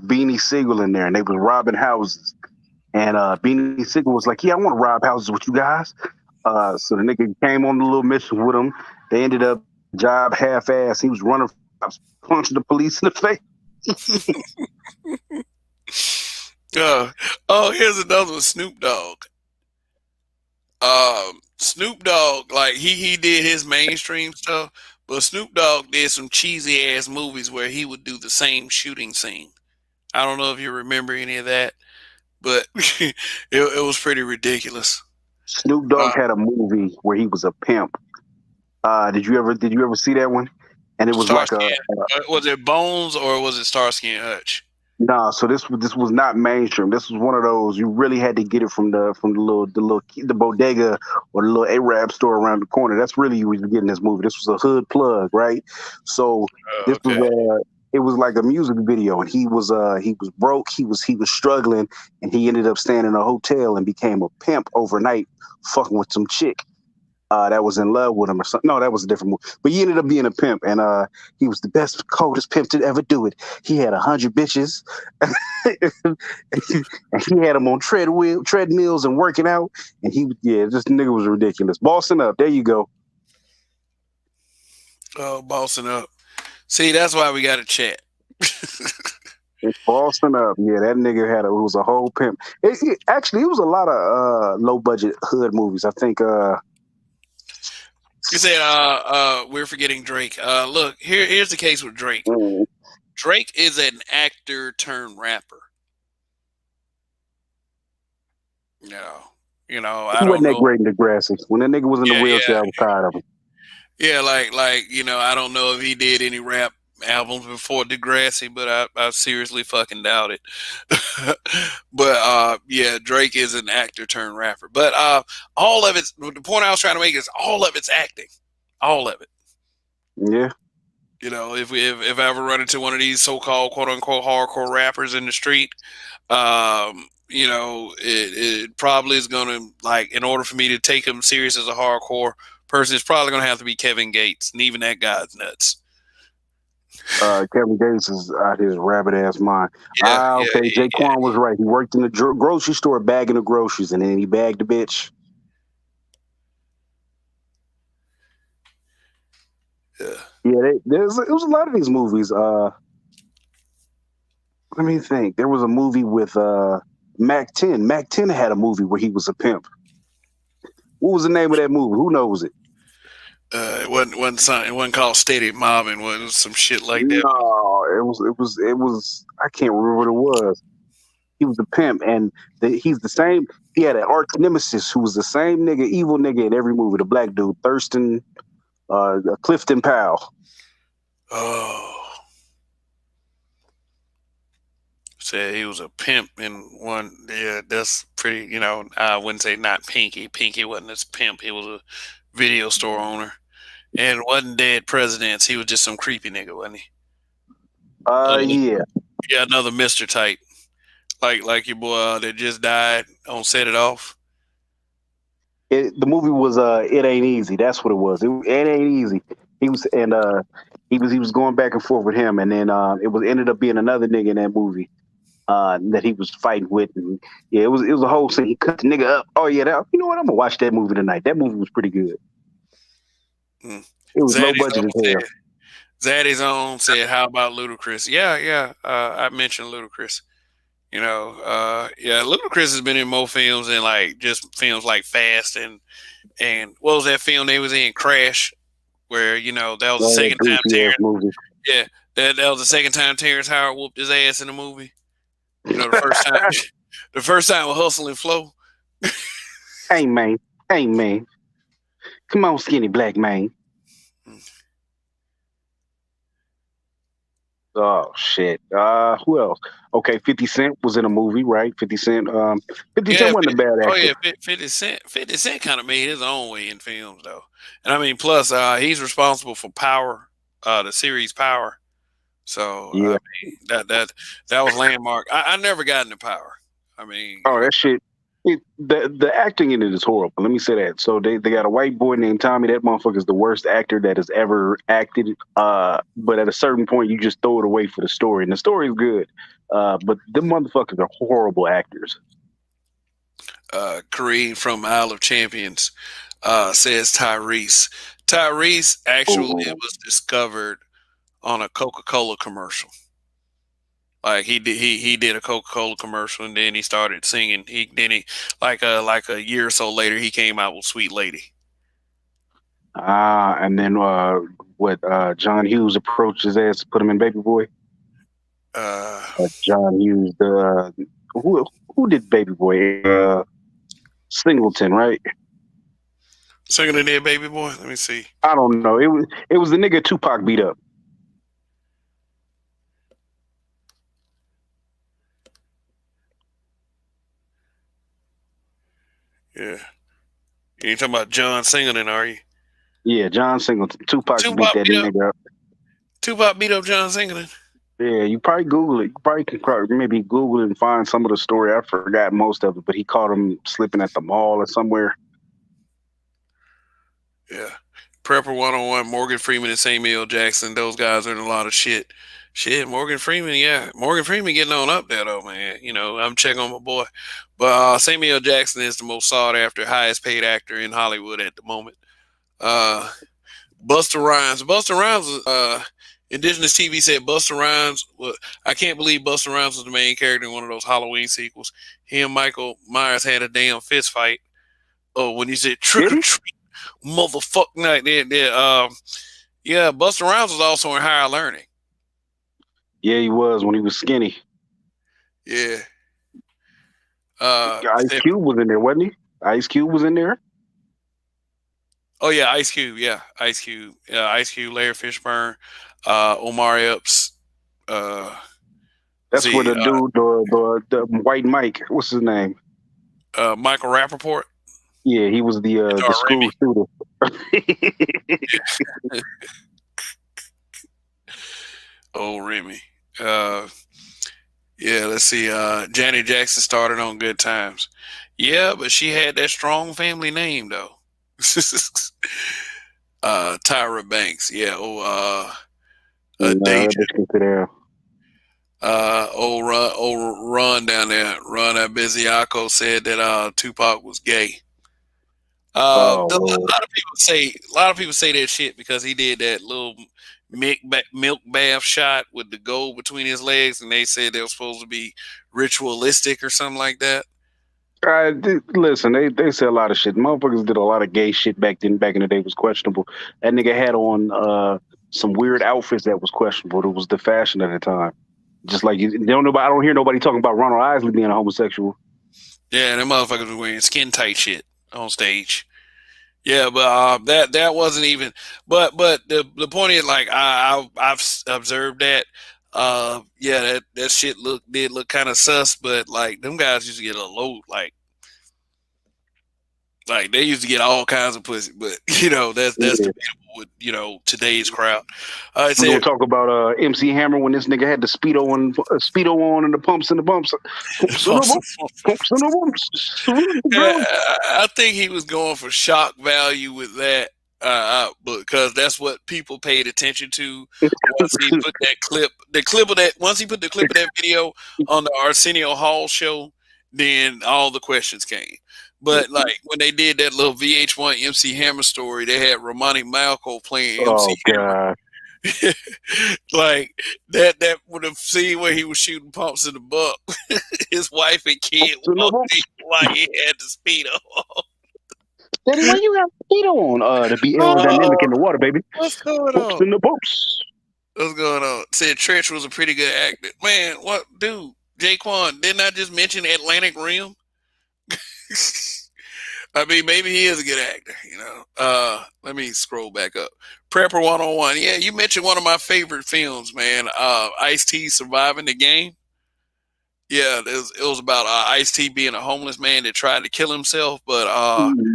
Beanie Siegel in there, and they was robbing houses. And Beanie Siegel was like, "Yeah, I want to rob houses with you guys." So the nigga came on the little mission with him. They ended up job half-ass. He was running, punching the police in the face. Here's another one, Snoop Dogg. Snoop Dogg, like he did his mainstream stuff, but Snoop Dogg did some cheesy ass movies where he would do the same shooting scene. I don't know if you remember any of that, but it was pretty ridiculous. Snoop Dogg had a movie where he was a pimp. Did you ever see that one? And it was was it Bones or was it Starsky and Hutch? Nah, so this was not mainstream. This was one of those you really had to get it from the bodega or the little Arab store around the corner. That's really you was getting this movie. This was a hood plug, right? So it was like a music video, and he was broke, he was struggling, and he ended up staying in a hotel and became a pimp overnight, fucking with some chick. That was in love with him or something. No, that was a different movie. But he ended up being a pimp, and he was the best, coldest pimp to ever do it. He had 100 bitches, and he had them on treadmills and working out. And this nigga was ridiculous. Bossing Up. There you go. Oh, Bossing Up. See, that's why we got to chat. Bossing Up. Yeah, that nigga was a whole pimp. Actually, it was a lot of low budget hood movies. I think. You said we're forgetting Drake. Look, here's the case with Drake. Drake is an actor turned rapper. You know, I He don't wasn't that know. great in Degrassi. When that nigga was in the Yeah, wheelchair, yeah, I was tired of him. yeah. Like you know, I don't know if he did any rap albums before Degrassi, but I seriously fucking doubt it. But yeah, Drake is an actor turned rapper. But all of it. The point I was trying to make is all of it's acting. All of it. Yeah. You know, if I ever run into one of these so-called quote unquote hardcore rappers in the street, you know, it probably is gonna, like, in order for me to take him serious as a hardcore person, it's probably gonna have to be Kevin Gates, and even that guy's nuts. Kevin Gates is out his rabbit ass mind. Yeah, Okay. Jaquan was right. He worked in the grocery store bagging the groceries, and then he bagged the bitch. yeah. Yeah, it was a lot of these movies. Let me think. There was a movie with Mac 10. Mac 10 had a movie where he was a pimp. What was the name of that movie? Who knows it? It wasn't called Steady Mobbing. It was some shit like that. No, it was. I can't remember what it was. He was a pimp, and he's the same. He had an arch nemesis who was the same nigga, evil nigga in every movie. The black dude, Thurston, Clifton Powell. Oh. Said he was a pimp in one. Yeah, that's pretty. You know, I wouldn't say not Pinky. Pinky wasn't his pimp. He was a video store owner, and wasn't dead presidents. He was just some creepy nigga, wasn't he? Yeah. Yeah, another Mister type, like your boy that just died on Set It Off. The movie was It Ain't Easy. That's what it was. It ain't easy. He was going back and forth with him, and then it ended up being another nigga in that movie that he was fighting with. And yeah, it was a whole scene. He cut the nigga up. Oh yeah, you know what? I'm gonna watch that movie tonight. That movie was pretty good. It was low budget as hell. Zaddy's on said, "How about Ludacris?" Yeah. I mentioned Ludacris. You know, yeah, Ludacris has been in more films than like just films like Fast and what was that film they was in, Crash, where, you know, that was the second time Terrence. Yeah, that was the second time Terrence Howard whooped his ass in the movie. You know, the first time with Hustle and Flow. Hey man, come on, skinny black man. Oh shit. Who else? Okay, 50 Cent was in a movie, right? 50 Cent. 50 Cent wasn't a bad actor. Oh yeah, 50 Cent kind of made his own way in films though, and I mean, plus he's responsible for Power, the series Power. So yeah, I mean, that was landmark. I never got into Power. I mean, oh that shit. The acting in it is horrible. Let me say that. So they got a white boy named Tommy. That motherfucker's the worst actor that has ever acted. But at a certain point, you just throw it away for the story, and the story is good. But them motherfuckers are horrible actors. Kareem from Isle of Champions says Tyrese. Tyrese actually was discovered on a Coca-Cola commercial. Like he did a Coca-Cola commercial, and then he started singing. He like a year or so later he came out with Sweet Lady. And then John Hughes approached his ass to put him in Baby Boy. John Hughes, who did Baby Boy? Singleton, right? Singleton did Baby Boy. Let me see. I don't know. It was the nigga Tupac beat up. Yeah. You ain't talking about John Singleton, are you? Yeah, John Singleton. Tupac beat that nigga up. Tupac beat up John Singleton. Yeah, you probably Google it. You probably can maybe Google it and find some of the story. I forgot most of it, but he caught him slipping at the mall or somewhere. Yeah. Prepper 101, Morgan Freeman and Samuel Jackson. Those guys are in a lot of shit. Shit, Morgan Freeman, yeah. Morgan Freeman getting on up there, though, man. You know, I'm checking on my boy. But Samuel Jackson is the most sought after, highest paid actor in Hollywood at the moment. Busta Rhymes. Busta Rhymes, Indigenous TV said Busta Rhymes, I can't believe Busta Rhymes was the main character in one of those Halloween sequels. He and Michael Myers had a damn fist fight. Oh, when he said trick or treat. motherfucker. No, yeah, Busta Rhymes was also in Higher Learning. Yeah, he was when he was skinny. Yeah. Ice Cube was in there, wasn't he? Ice Cube was in there. Oh yeah, Ice Cube. Yeah, Ice Cube. Yeah, Ice Cube. Larry Fishburne. Omar Epps. That's where the dude, the white Mike. What's his name? Michael Rappaport. Yeah, he was the school shooter. Oh, Remy. Yeah, let's see. Janet Jackson started on Good Times. Yeah, but she had that strong family name though. Tyra Banks. Yeah. Deja. Run down there. Run Biziaco said that Tupac was gay. A lot of people say that shit because he did that little milk bath shot with the gold between his legs, and they said they were supposed to be ritualistic or something like that. Listen, they say a lot of shit. Motherfuckers did a lot of gay shit back in the day. Was questionable. That nigga had on some weird outfits that was questionable. It was the fashion at the time. Just like I don't hear nobody talking about Ronald Isley being a homosexual. Yeah, them motherfuckers were wearing skin tight shit on stage. Yeah, but that wasn't even. But the point is, like, I've observed that. Yeah, that shit did look kind of sus, but like them guys used to get a load, like they used to get all kinds of pussy. But that's debatable with today's crowd. We're gonna talk about MC Hammer when this nigga had the speedo on and the pumps and the bumps. Pumps and the bumps. Yeah, I think he was going for shock value with that. Because that's what people paid attention to once he put that clip. Once he put the clip of that video on the Arsenio Hall show, then all the questions came. But like when they did that little VH1 MC Hammer story, they had Romani Malco playing MC Hammer. Like that would have seen where he was shooting pumps in the butt. His wife and kid walked in while he had the speedo on. Daddy, why you got speedo on? To be aerodynamic in the water, baby. What's going on? In the pumps. What's going on? Said Tretch was a pretty good actor. Man, what dude? Jaquan, didn't I just mention Atlantic Rim? I mean, maybe he is a good actor, Let me scroll back up. Prepper 101. Yeah, you mentioned one of my favorite films, man. Ice-T Surviving the Game. Yeah, it was about Ice-T being a homeless man that tried to kill himself, but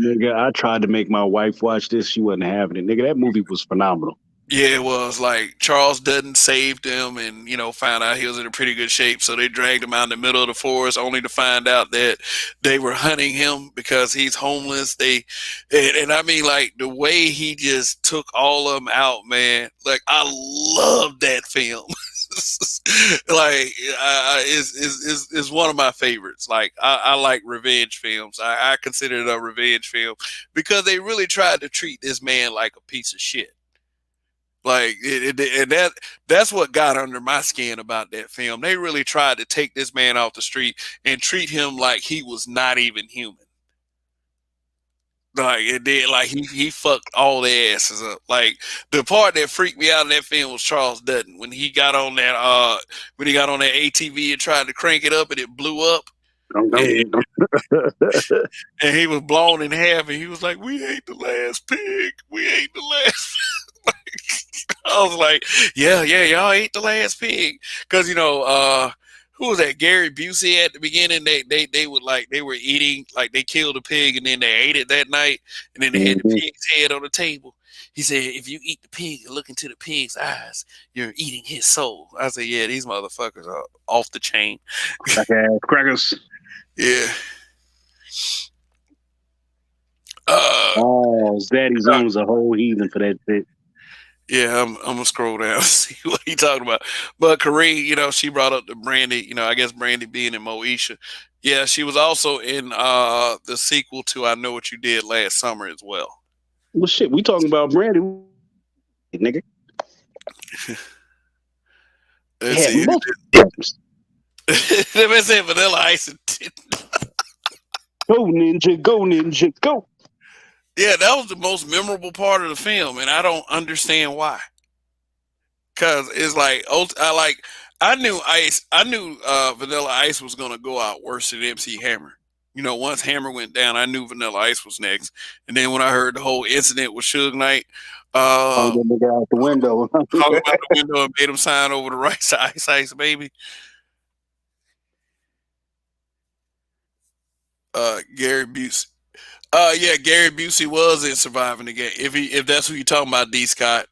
nigga, I tried to make my wife watch this. She wasn't having it. Nigga, that movie was phenomenal. Yeah, it was. Like Charles Dutton saved him and, found out he was in a pretty good shape. So they dragged him out in the middle of the forest only to find out that they were hunting him because he's homeless. And I mean, like the way he just took all of them out, man, like I love that film. Like is one of my favorites. Like I like revenge films. I consider it a revenge film because they really tried to treat this man like a piece of shit. Like and that's what got under my skin about that film. They really tried to take this man off the street and treat him like he was not even human. Like it did, like he fucked all their asses up. Like the part that freaked me out in that film was Charles Dutton when he got on that ATV and tried to crank it up and it blew up. And he was blown in half and he was like, "We ain't the last pig. We ain't the last." I was like, yeah, y'all ain't the last pig. Cause who was that? Gary Busey at the beginning, they were eating, like they killed a pig and then they ate it that night and then they had the pig's head on the table. He said, if you eat the pig and look into the pig's eyes, you're eating his soul. I said, yeah, these motherfuckers are off the chain. Crackers. Yeah. Zaddy Zone's a whole heathen for that shit. Yeah, I'm gonna scroll down and see what he talking about. But Karee, she brought up the Brandy. I guess Brandy being in Moesha. Yeah, she was also in the sequel to I Know What You Did Last Summer as well. Well, shit, we talking about Brandy, nigga. Let's see. Let me say Vanilla Ice. Go Ninja, go Ninja, go. Yeah, that was the most memorable part of the film, and I don't understand why. Cause it's like I knew Vanilla Ice was gonna go out worse than MC Hammer. You know, once Hammer went down, I knew Vanilla Ice was next. And then when I heard the whole incident with Suge Knight, Oh, the nigga out the window. hung him out the window and made him sign over the rights to Ice Ice Baby. Gary Busey. Yeah, Gary Busey was in Surviving the Game. If that's who you're talking about, D. Scott.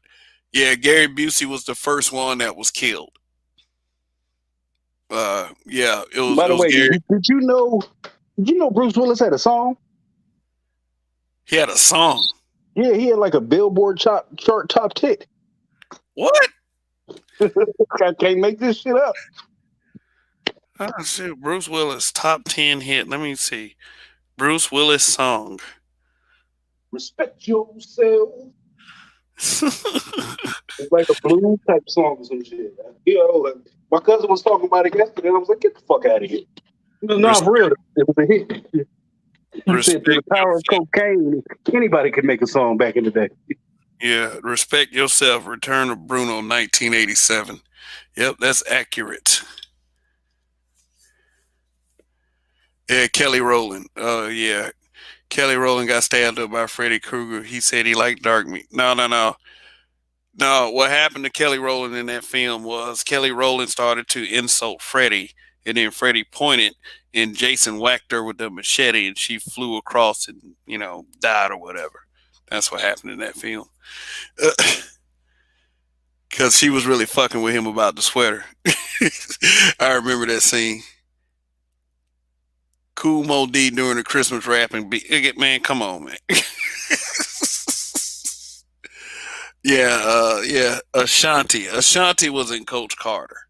Yeah, Gary Busey was the first one that was killed. Yeah, it was. By the way, Gary. did you know Bruce Willis had a song? He had a song. Yeah, he had like a Billboard chart top 10. What? I can't make this shit up. Oh, shit. Bruce Willis top 10 hit. Let me see. Bruce Willis song. Respect yourself. It's like a blues type song or some shit. You know, my cousin was talking about it yesterday, and I was like, "Get the fuck out of here!" No, for real, it was a hit. He said, "Through the power of cocaine, anybody could make a song back in the day." Yeah, Respect Yourself. Return of Bruno, 1987. Yep, that's accurate. Yeah, Kelly Rowland. Yeah. Kelly Rowland got stabbed up by Freddy Krueger. He said he liked dark meat. No. What happened to Kelly Rowland in that film was Kelly Rowland started to insult Freddy, and then Freddy pointed, and Jason whacked her with the machete, and she flew across and, died or whatever. That's what happened in that film. Because she was really fucking with him about the sweater. I remember that scene. Cool Mo D during the Christmas rapping. Man, come on, man. Yeah. Ashanti. Ashanti was in Coach Carter.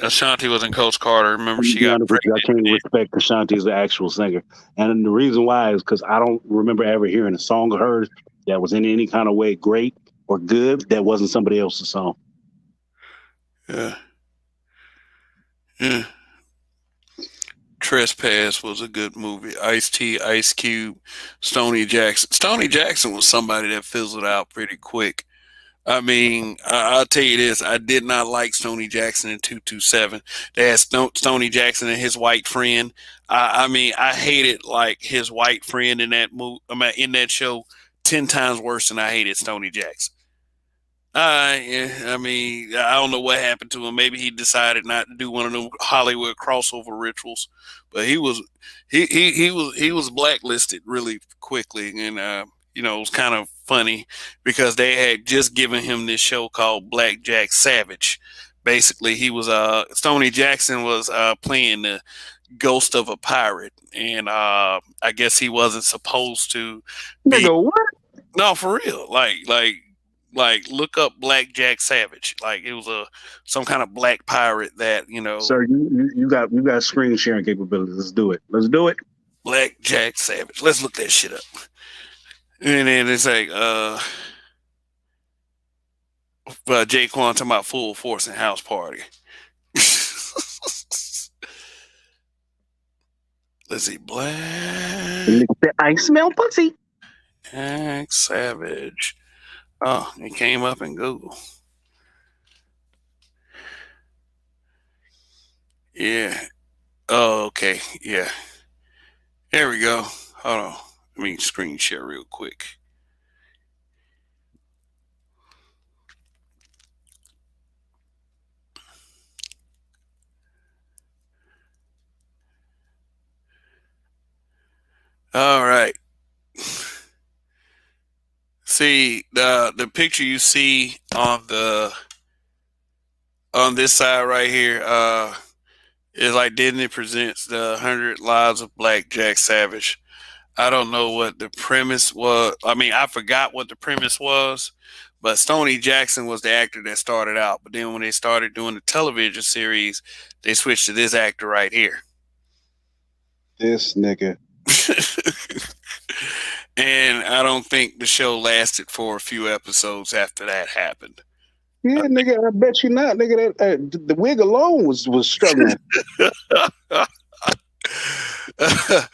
Ashanti was in Coach Carter. Remember, she got pregnant. I can't respect Ashanti as the actual singer, and the reason why is because I don't remember ever hearing a song of hers that was in any kind of way great or good that wasn't somebody else's song. Yeah. Trespass was a good movie. Ice-T, Ice Cube, Stoney Jackson. Stoney Jackson was somebody that fizzled out pretty quick. I mean, I'll tell you this. I did not like Stoney Jackson in 227. They had Stoney Jackson and his white friend. I mean, I hated like his white friend in that in that show 10 times worse than I hated Stoney Jackson. I mean, I don't know what happened to him. Maybe he decided not to do one of them Hollywood crossover rituals, but he was blacklisted really quickly, and it was kind of funny because they had just given him this show called Blackjack Savage. Basically, he was Stoney Jackson was playing the ghost of a pirate, and I guess he wasn't supposed to be. Nigga, what? No, for real. Like look up Blackjack Savage. Like it was some kind of black pirate that Sir, you got screen sharing capabilities. Let's do it. Blackjack Savage. Let's look that shit up. And then it's like Jaquan talking about Full Force and House Party. Let's see, I smell pussy. Black Savage. Oh, it came up in Google. Yeah. Oh, okay. Yeah. There we go. Hold on. Let me screen share real quick. All right. See the picture you see on this side right here is like Disney presents the 100 Lives of Blackjack Savage. I don't know what the premise was. I mean, I forgot what the premise was, but Stoney Jackson was the actor that started out. But then when they started doing the television series, they switched to this actor right here. This nigga. And I don't think the show lasted for a few episodes after that happened. Yeah, nigga, I bet you not, nigga. That the wig alone was struggling. That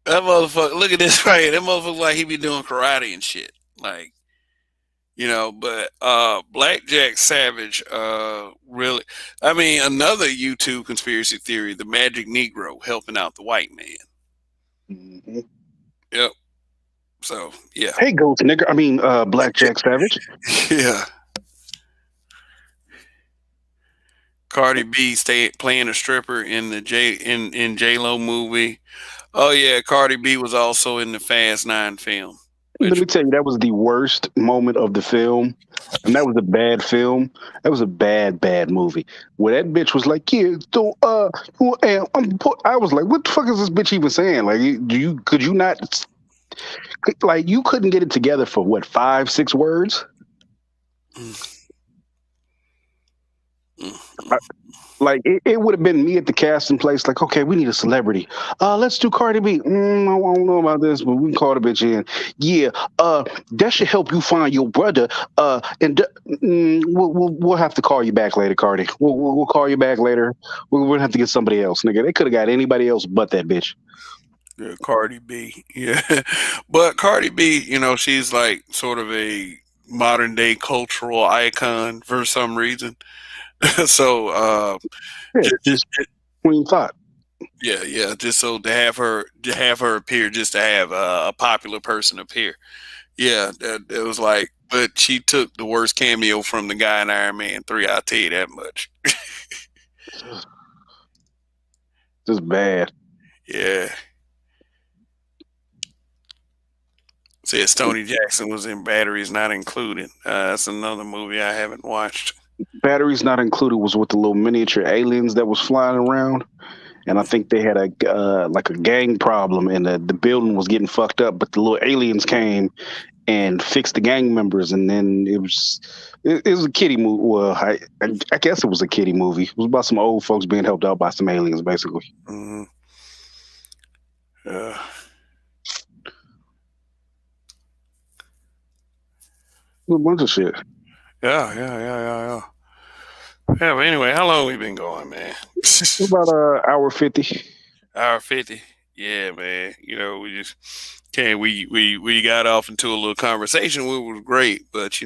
motherfucker, look at this right here. That motherfucker like he be doing karate and shit. Like, but Blackjack Savage, really, I mean, another YouTube conspiracy theory, the Magic Negro helping out the white man. Mm-hmm. Yep. So yeah. Hey, Ghost nigga. I mean, Blackjack Savage. Yeah. Cardi B playing a stripper in the J Lo movie. Oh yeah, Cardi B was also in the Fast 9 film. Let me tell you, that was the worst moment of the film, and that was a bad film. That was a bad movie. Where that bitch was like, "Yeah, so I was like, what the fuck is this bitch even saying? Like, could you not, like, you couldn't get it together for what 5-6 words? Like it would have been me at the casting place, like, okay, we need a celebrity. Let's do Cardi B. I don't know about this, but we can call the bitch in. Yeah, that should help you find your brother. We'll have to call you back later, Cardi. We'll call you back later. We're gonna have to get somebody else, nigga. They could have got anybody else but that bitch. Yeah, Cardi B. Yeah, but Cardi B, she's like sort of a modern day cultural icon for some reason. So Yeah, just Queen Thought. yeah, just so to have her appear, just to have a popular person appear. Yeah, it was like, but she took the worst cameo from the guy in Iron Man 3. I'll tell you that much. Just bad. Yeah. Said Stoney Jackson was in Batteries Not Included. That's another movie I haven't watched. Batteries Not Included was with the little miniature aliens that was flying around. And I think they had a like a gang problem, and the building was getting fucked up. But the little aliens came and fixed the gang members, and then it was a kiddie movie. Well, I guess it was a kiddie movie. It was about some old folks being helped out by some aliens, basically. Mm-hmm. A bunch of shit. Yeah. Yeah, but anyway, how long we been going, man? About hour 50. Hour 50. Yeah, man. We just can't. We got off into a little conversation, which was great. But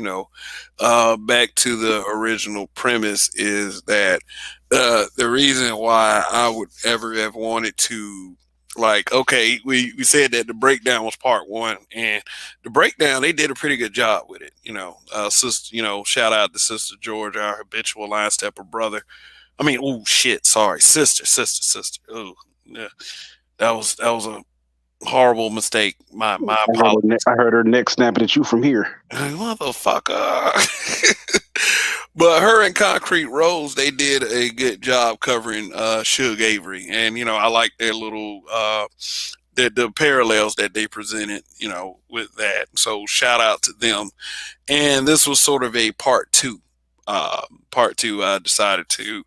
back to the original premise is that the reason why I would ever have wanted to, like, okay, we said that the breakdown was part one, and the breakdown, they did a pretty good job with it. Sister, shout out to Sister George, our habitual line stepper brother. I mean, oh shit, sorry, sister. Oh, yeah, that was a horrible mistake. My apologies. I heard her neck snapping at you from here. Motherfucker. But her and Concrete Rose, they did a good job covering Suge Avery, and I like their little the parallels that they presented, with that. So shout out to them. And this was sort of a part two. Part two, I decided to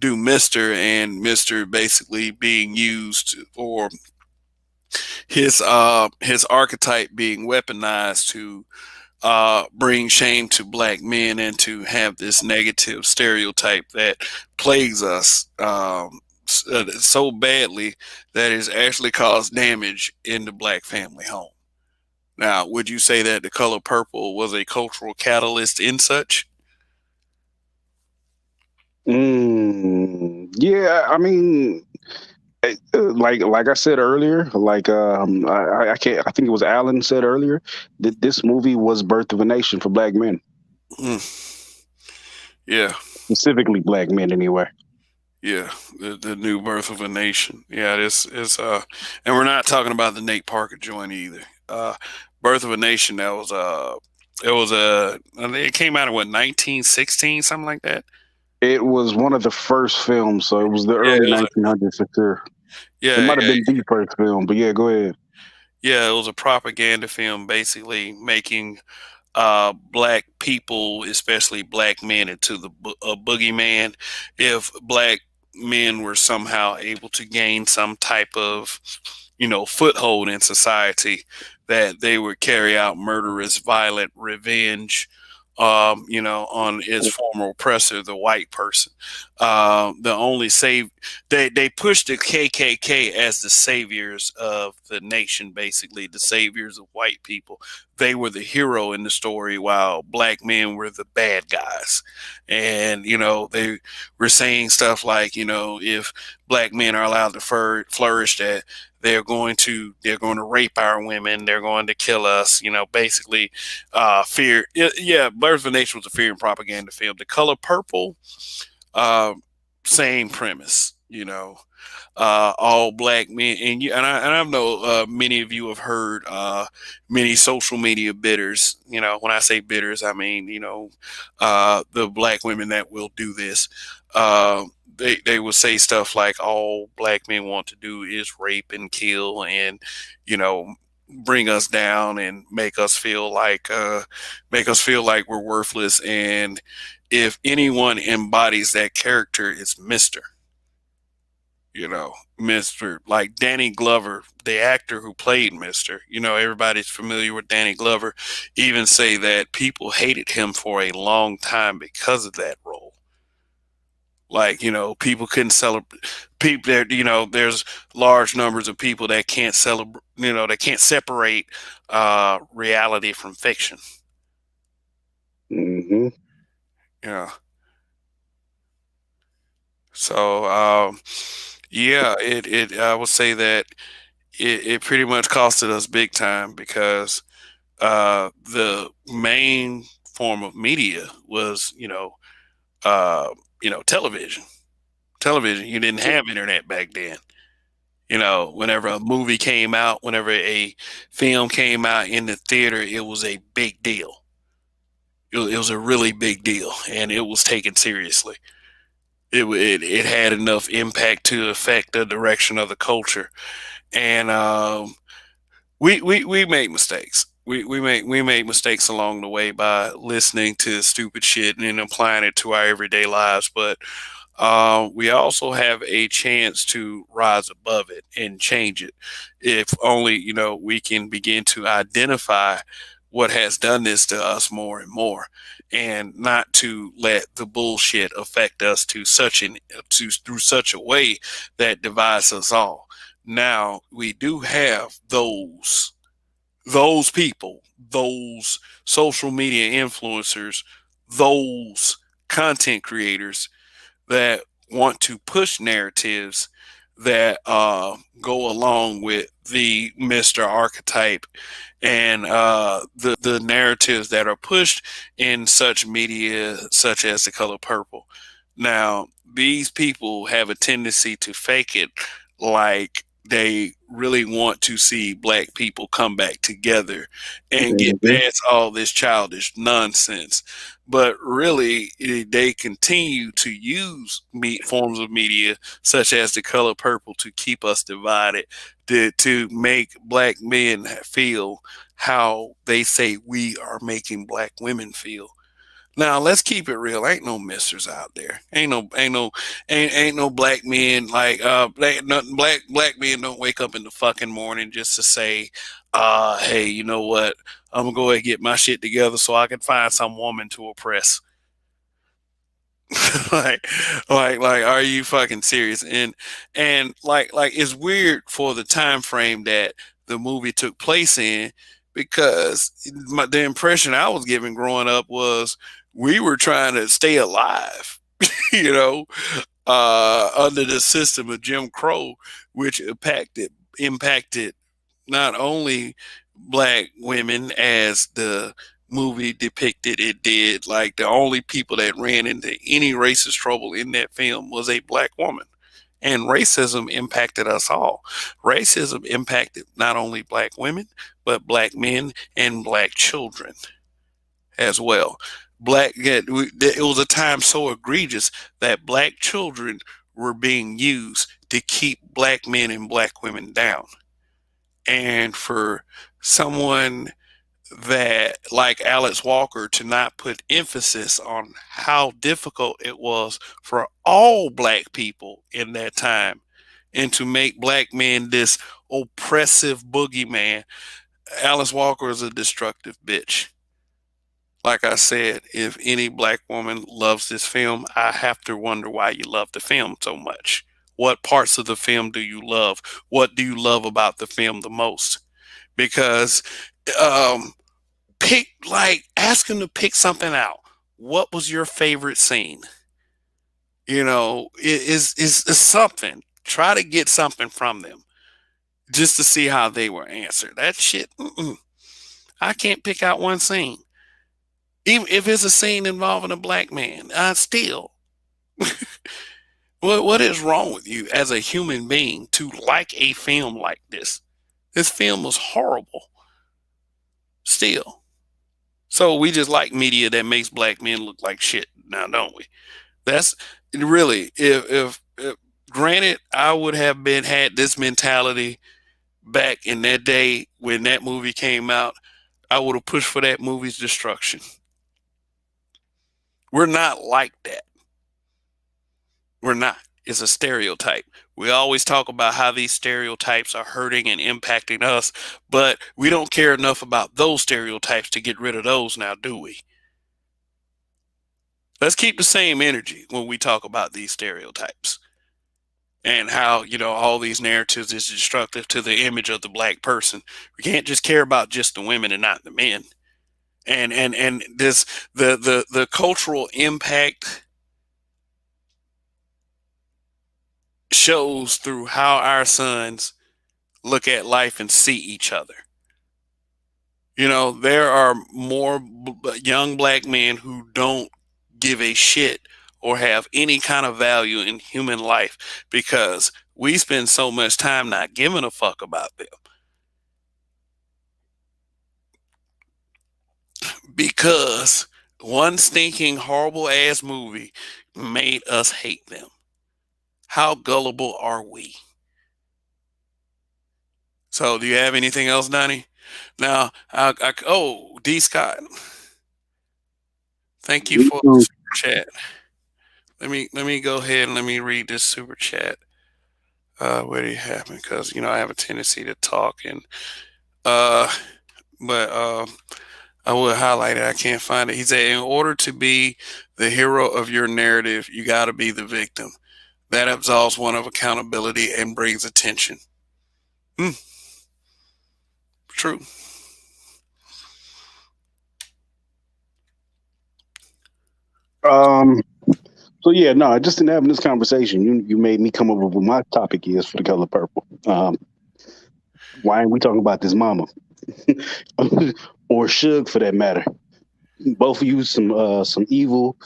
do Mister, and Mister basically being used for his archetype being weaponized to bring shame to black men and to have this negative stereotype that plagues us so badly that it's actually caused damage in the black family home. Now, would you say that The Color Purple was a cultural catalyst in such? Yeah, I mean, like I said earlier, like I can't. I think it was Alan said earlier that this movie was Birth of a Nation for black men. Yeah, specifically black men, anyway. Yeah, the new Birth of a Nation. Yeah, this is and we're not talking about the Nate Parker joint either. Birth of a Nation. That was it came out in what, 1916, something like that. It was one of the first films, so it was the early 1900s for sure. Yeah, it might have been the first film, but yeah, go ahead. Yeah, it was a propaganda film, basically making black people, especially black men, into a boogeyman. If black men were somehow able to gain some type of, foothold in society, that they would carry out murderous, violent revenge on its former oppressor, the white person. The only they pushed the KKK as the saviors of the nation, basically the saviors of white people. They were the hero in the story, while black men were the bad guys. And they were saying stuff like, if black men are allowed to flourish, that they're going to rape our women, they're going to kill us, basically fear. Yeah, Birth of a Nation was a fear and propaganda film. The Color Purple, uh, same premise, all black men. And I know many of you have heard many social media bitters. When I say bitters, I mean the black women that will do this. They will say stuff like all black men want to do is rape and kill, and bring us down and make us feel like we're worthless. And if anyone embodies that character, it's Mr. Like Danny Glover, the actor who played Mr. Everybody's familiar with Danny Glover. Even say that people hated him for a long time because of that role. Like, people couldn't celebrate people there. There's large numbers of people that can't celebrate, they can't separate reality from fiction. Mm-hmm. Yeah. So, yeah, I would say that it pretty much costed us big time, because the main form of media was, television. Television. You didn't have internet back then. Whenever a movie came out, whenever a film came out in the theater, it was a big deal. It was a really big deal, and it was taken seriously. It had enough impact to affect the direction of the culture. And we make mistakes. We make mistakes along the way by listening to stupid shit and then applying it to our everyday lives. But we also have a chance to rise above it and change it, if only we can begin to identify what has done this to us more and more, and not to let the bullshit affect us through such a way that divides us all. Now we do have those people, those social media influencers, those content creators that want to push narratives that go along with the Mr. archetype, and the narratives that are pushed in such media such as The Color Purple. Now, these people have a tendency to fake it, like they really want to see black people come back together and get Mm-hmm. past all this childish nonsense. But really, they continue to use forms of media such as The Color Purple to keep us divided, to make black men feel how they say we are making black women feel. Now let's keep it real. Ain't no misters out there. Ain't no black men, like black men don't wake up in the fucking morning just to say, hey, you know what? I'm gonna go ahead and get my shit together so I can find some woman to oppress. like are you fucking serious? And like it's weird for the time frame that the movie took place in, because the impression I was given growing up was we were trying to stay alive, you know under the system of Jim Crow, which impacted not only black women as the movie depicted it did. Like, the only people that ran into any racist trouble in that film was a black woman. And racism impacted us all. Racism impacted not only black women, but black men and black children as well. It was a time so egregious that black children were being used to keep black men and black women down. And for someone that, like Alex Walker, to not put emphasis on how difficult it was for all black people in that time, and to make black men this oppressive boogeyman. Alice Walker is a destructive bitch. like I said, if any black woman loves this film, I have to wonder why you love the film so much. What parts of the film do you love? What do you love about the film the most? Because um, pick like ask them to pick something out. What was your favorite scene? You know, is something. Try to get something from them just to see how they will answer that shit. I can't pick out one scene. Even if it's a scene involving a black man, I still. What is wrong with you as a human being to like a film like this? This film was horrible. Still. So we just like media that makes black men look like shit now, don't we? That's really if granted I would have been had this mentality back in that day when that movie came out, I would have pushed for that movie's destruction. We're not like that. We're not. It's a stereotype. We always talk about how these stereotypes are hurting and impacting us, but we don't care enough about those stereotypes to get rid of those now, do we? Let's keep the same energy when we talk about these stereotypes and how, you know, all these narratives is destructive to the image of the black person. We can't just care about just the women and not the men. And this the cultural impact shows through how our sons look at life and see each other. You know, there are more young black men who don't give a shit or have any kind of value in human life because we spend so much time not giving a fuck about them. Because one stinking horrible ass movie made us hate them. How gullible are we? So, do you have anything else, Donnie? Now, D. Scott, thank you for the super chat. Let me go ahead and let me read this super chat. Where do you have me? Because you know I have a tendency to talk and but I will highlight it. I can't find it. He said, in order to be the hero of your narrative, you got to be the victim. That absolves one of accountability and brings attention. True. So yeah, no, just in having this conversation, you made me come up with what my topic is for The Color Purple. Why ain't we talking about this mama? Or Suge for that matter? Both of you some evil,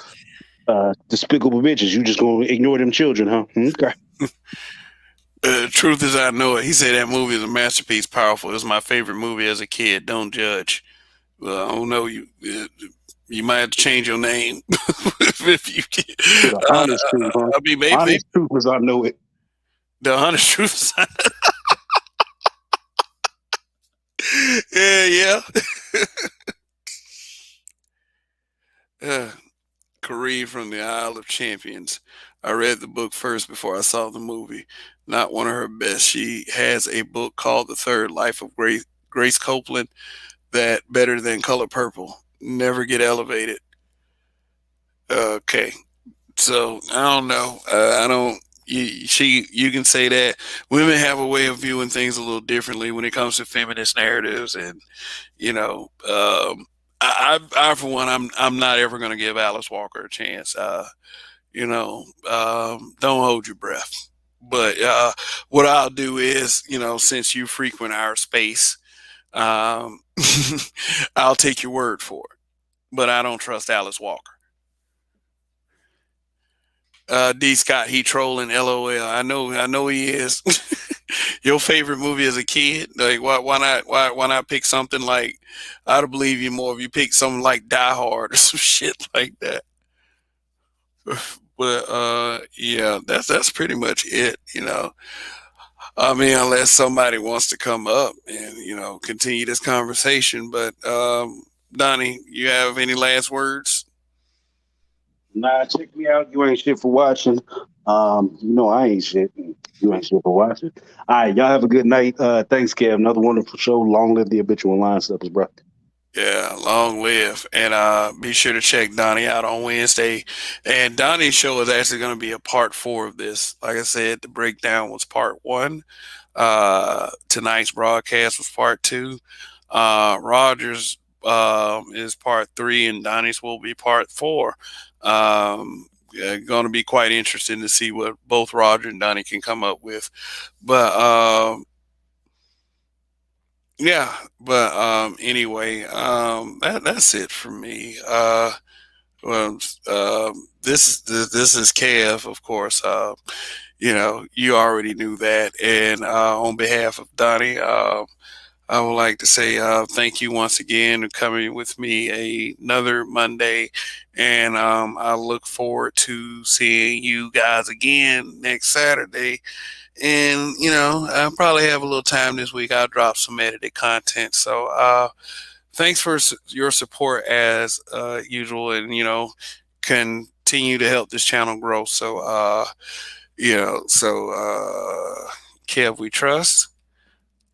despicable bitches. You just gonna ignore them children, huh? Okay. Truth is, I know it. He said that movie is a masterpiece, powerful. It was my favorite movie as a kid. Don't judge. Well, I don't know you. You might have to change your name if you can. Honest truth, huh? I mean, maybe honest truth is I know it. The honest truth is yeah. Kareem from the Isle of Champions. I read the book first before I saw the movie. Not one of her best. She has a book called The Third Life of Grace Copeland that better than Color Purple. Never get elevated. Okay. So I don't know. I don't. You can say that women have a way of viewing things a little differently when it comes to feminist narratives, and you know, I for one, I'm not ever going to give Alice Walker a chance. You know, don't hold your breath. But what I'll do is, you know, since you frequent our space, I'll take your word for it. But I don't trust Alice Walker. D. Scott, he trolling. LOL. I know he is. Your favorite movie as a kid? Like, why not pick something like? I'd believe you more if you pick something like Die Hard or some shit like that. But yeah, that's pretty much it. You know, I mean, unless somebody wants to come up and you know continue this conversation. But Donnie, you have any last words? Nah, check me out. You ain't shit for watching. You know I ain't shit. You ain't shit for watching. All right, y'all have a good night. Thanks, Kev. Another wonderful show. Long live the habitual line steppers, bro. Yeah, long live. And be sure to check Donnie out on Wednesday. And Donnie's show is actually going to be a part 4 of this. Like I said, the breakdown was part 1. Tonight's broadcast was part 2. Rogers is part 3, and Donnie's will be part 4. Going to be quite interesting to see what both Roger and Donnie can come up with. But yeah, but anyway, that's it for me. Well, this is KF, of course. You already knew that, and on behalf of Donnie, I would like to say thank you once again for coming with me another Monday, and I look forward to seeing you guys again next Saturday. And I'll probably have a little time this week. I'll drop some edited content. So thanks for your support as usual, and continue to help this channel grow. So Kev, we trust.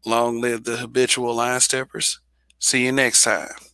Long live the habitual line steppers. See you next time.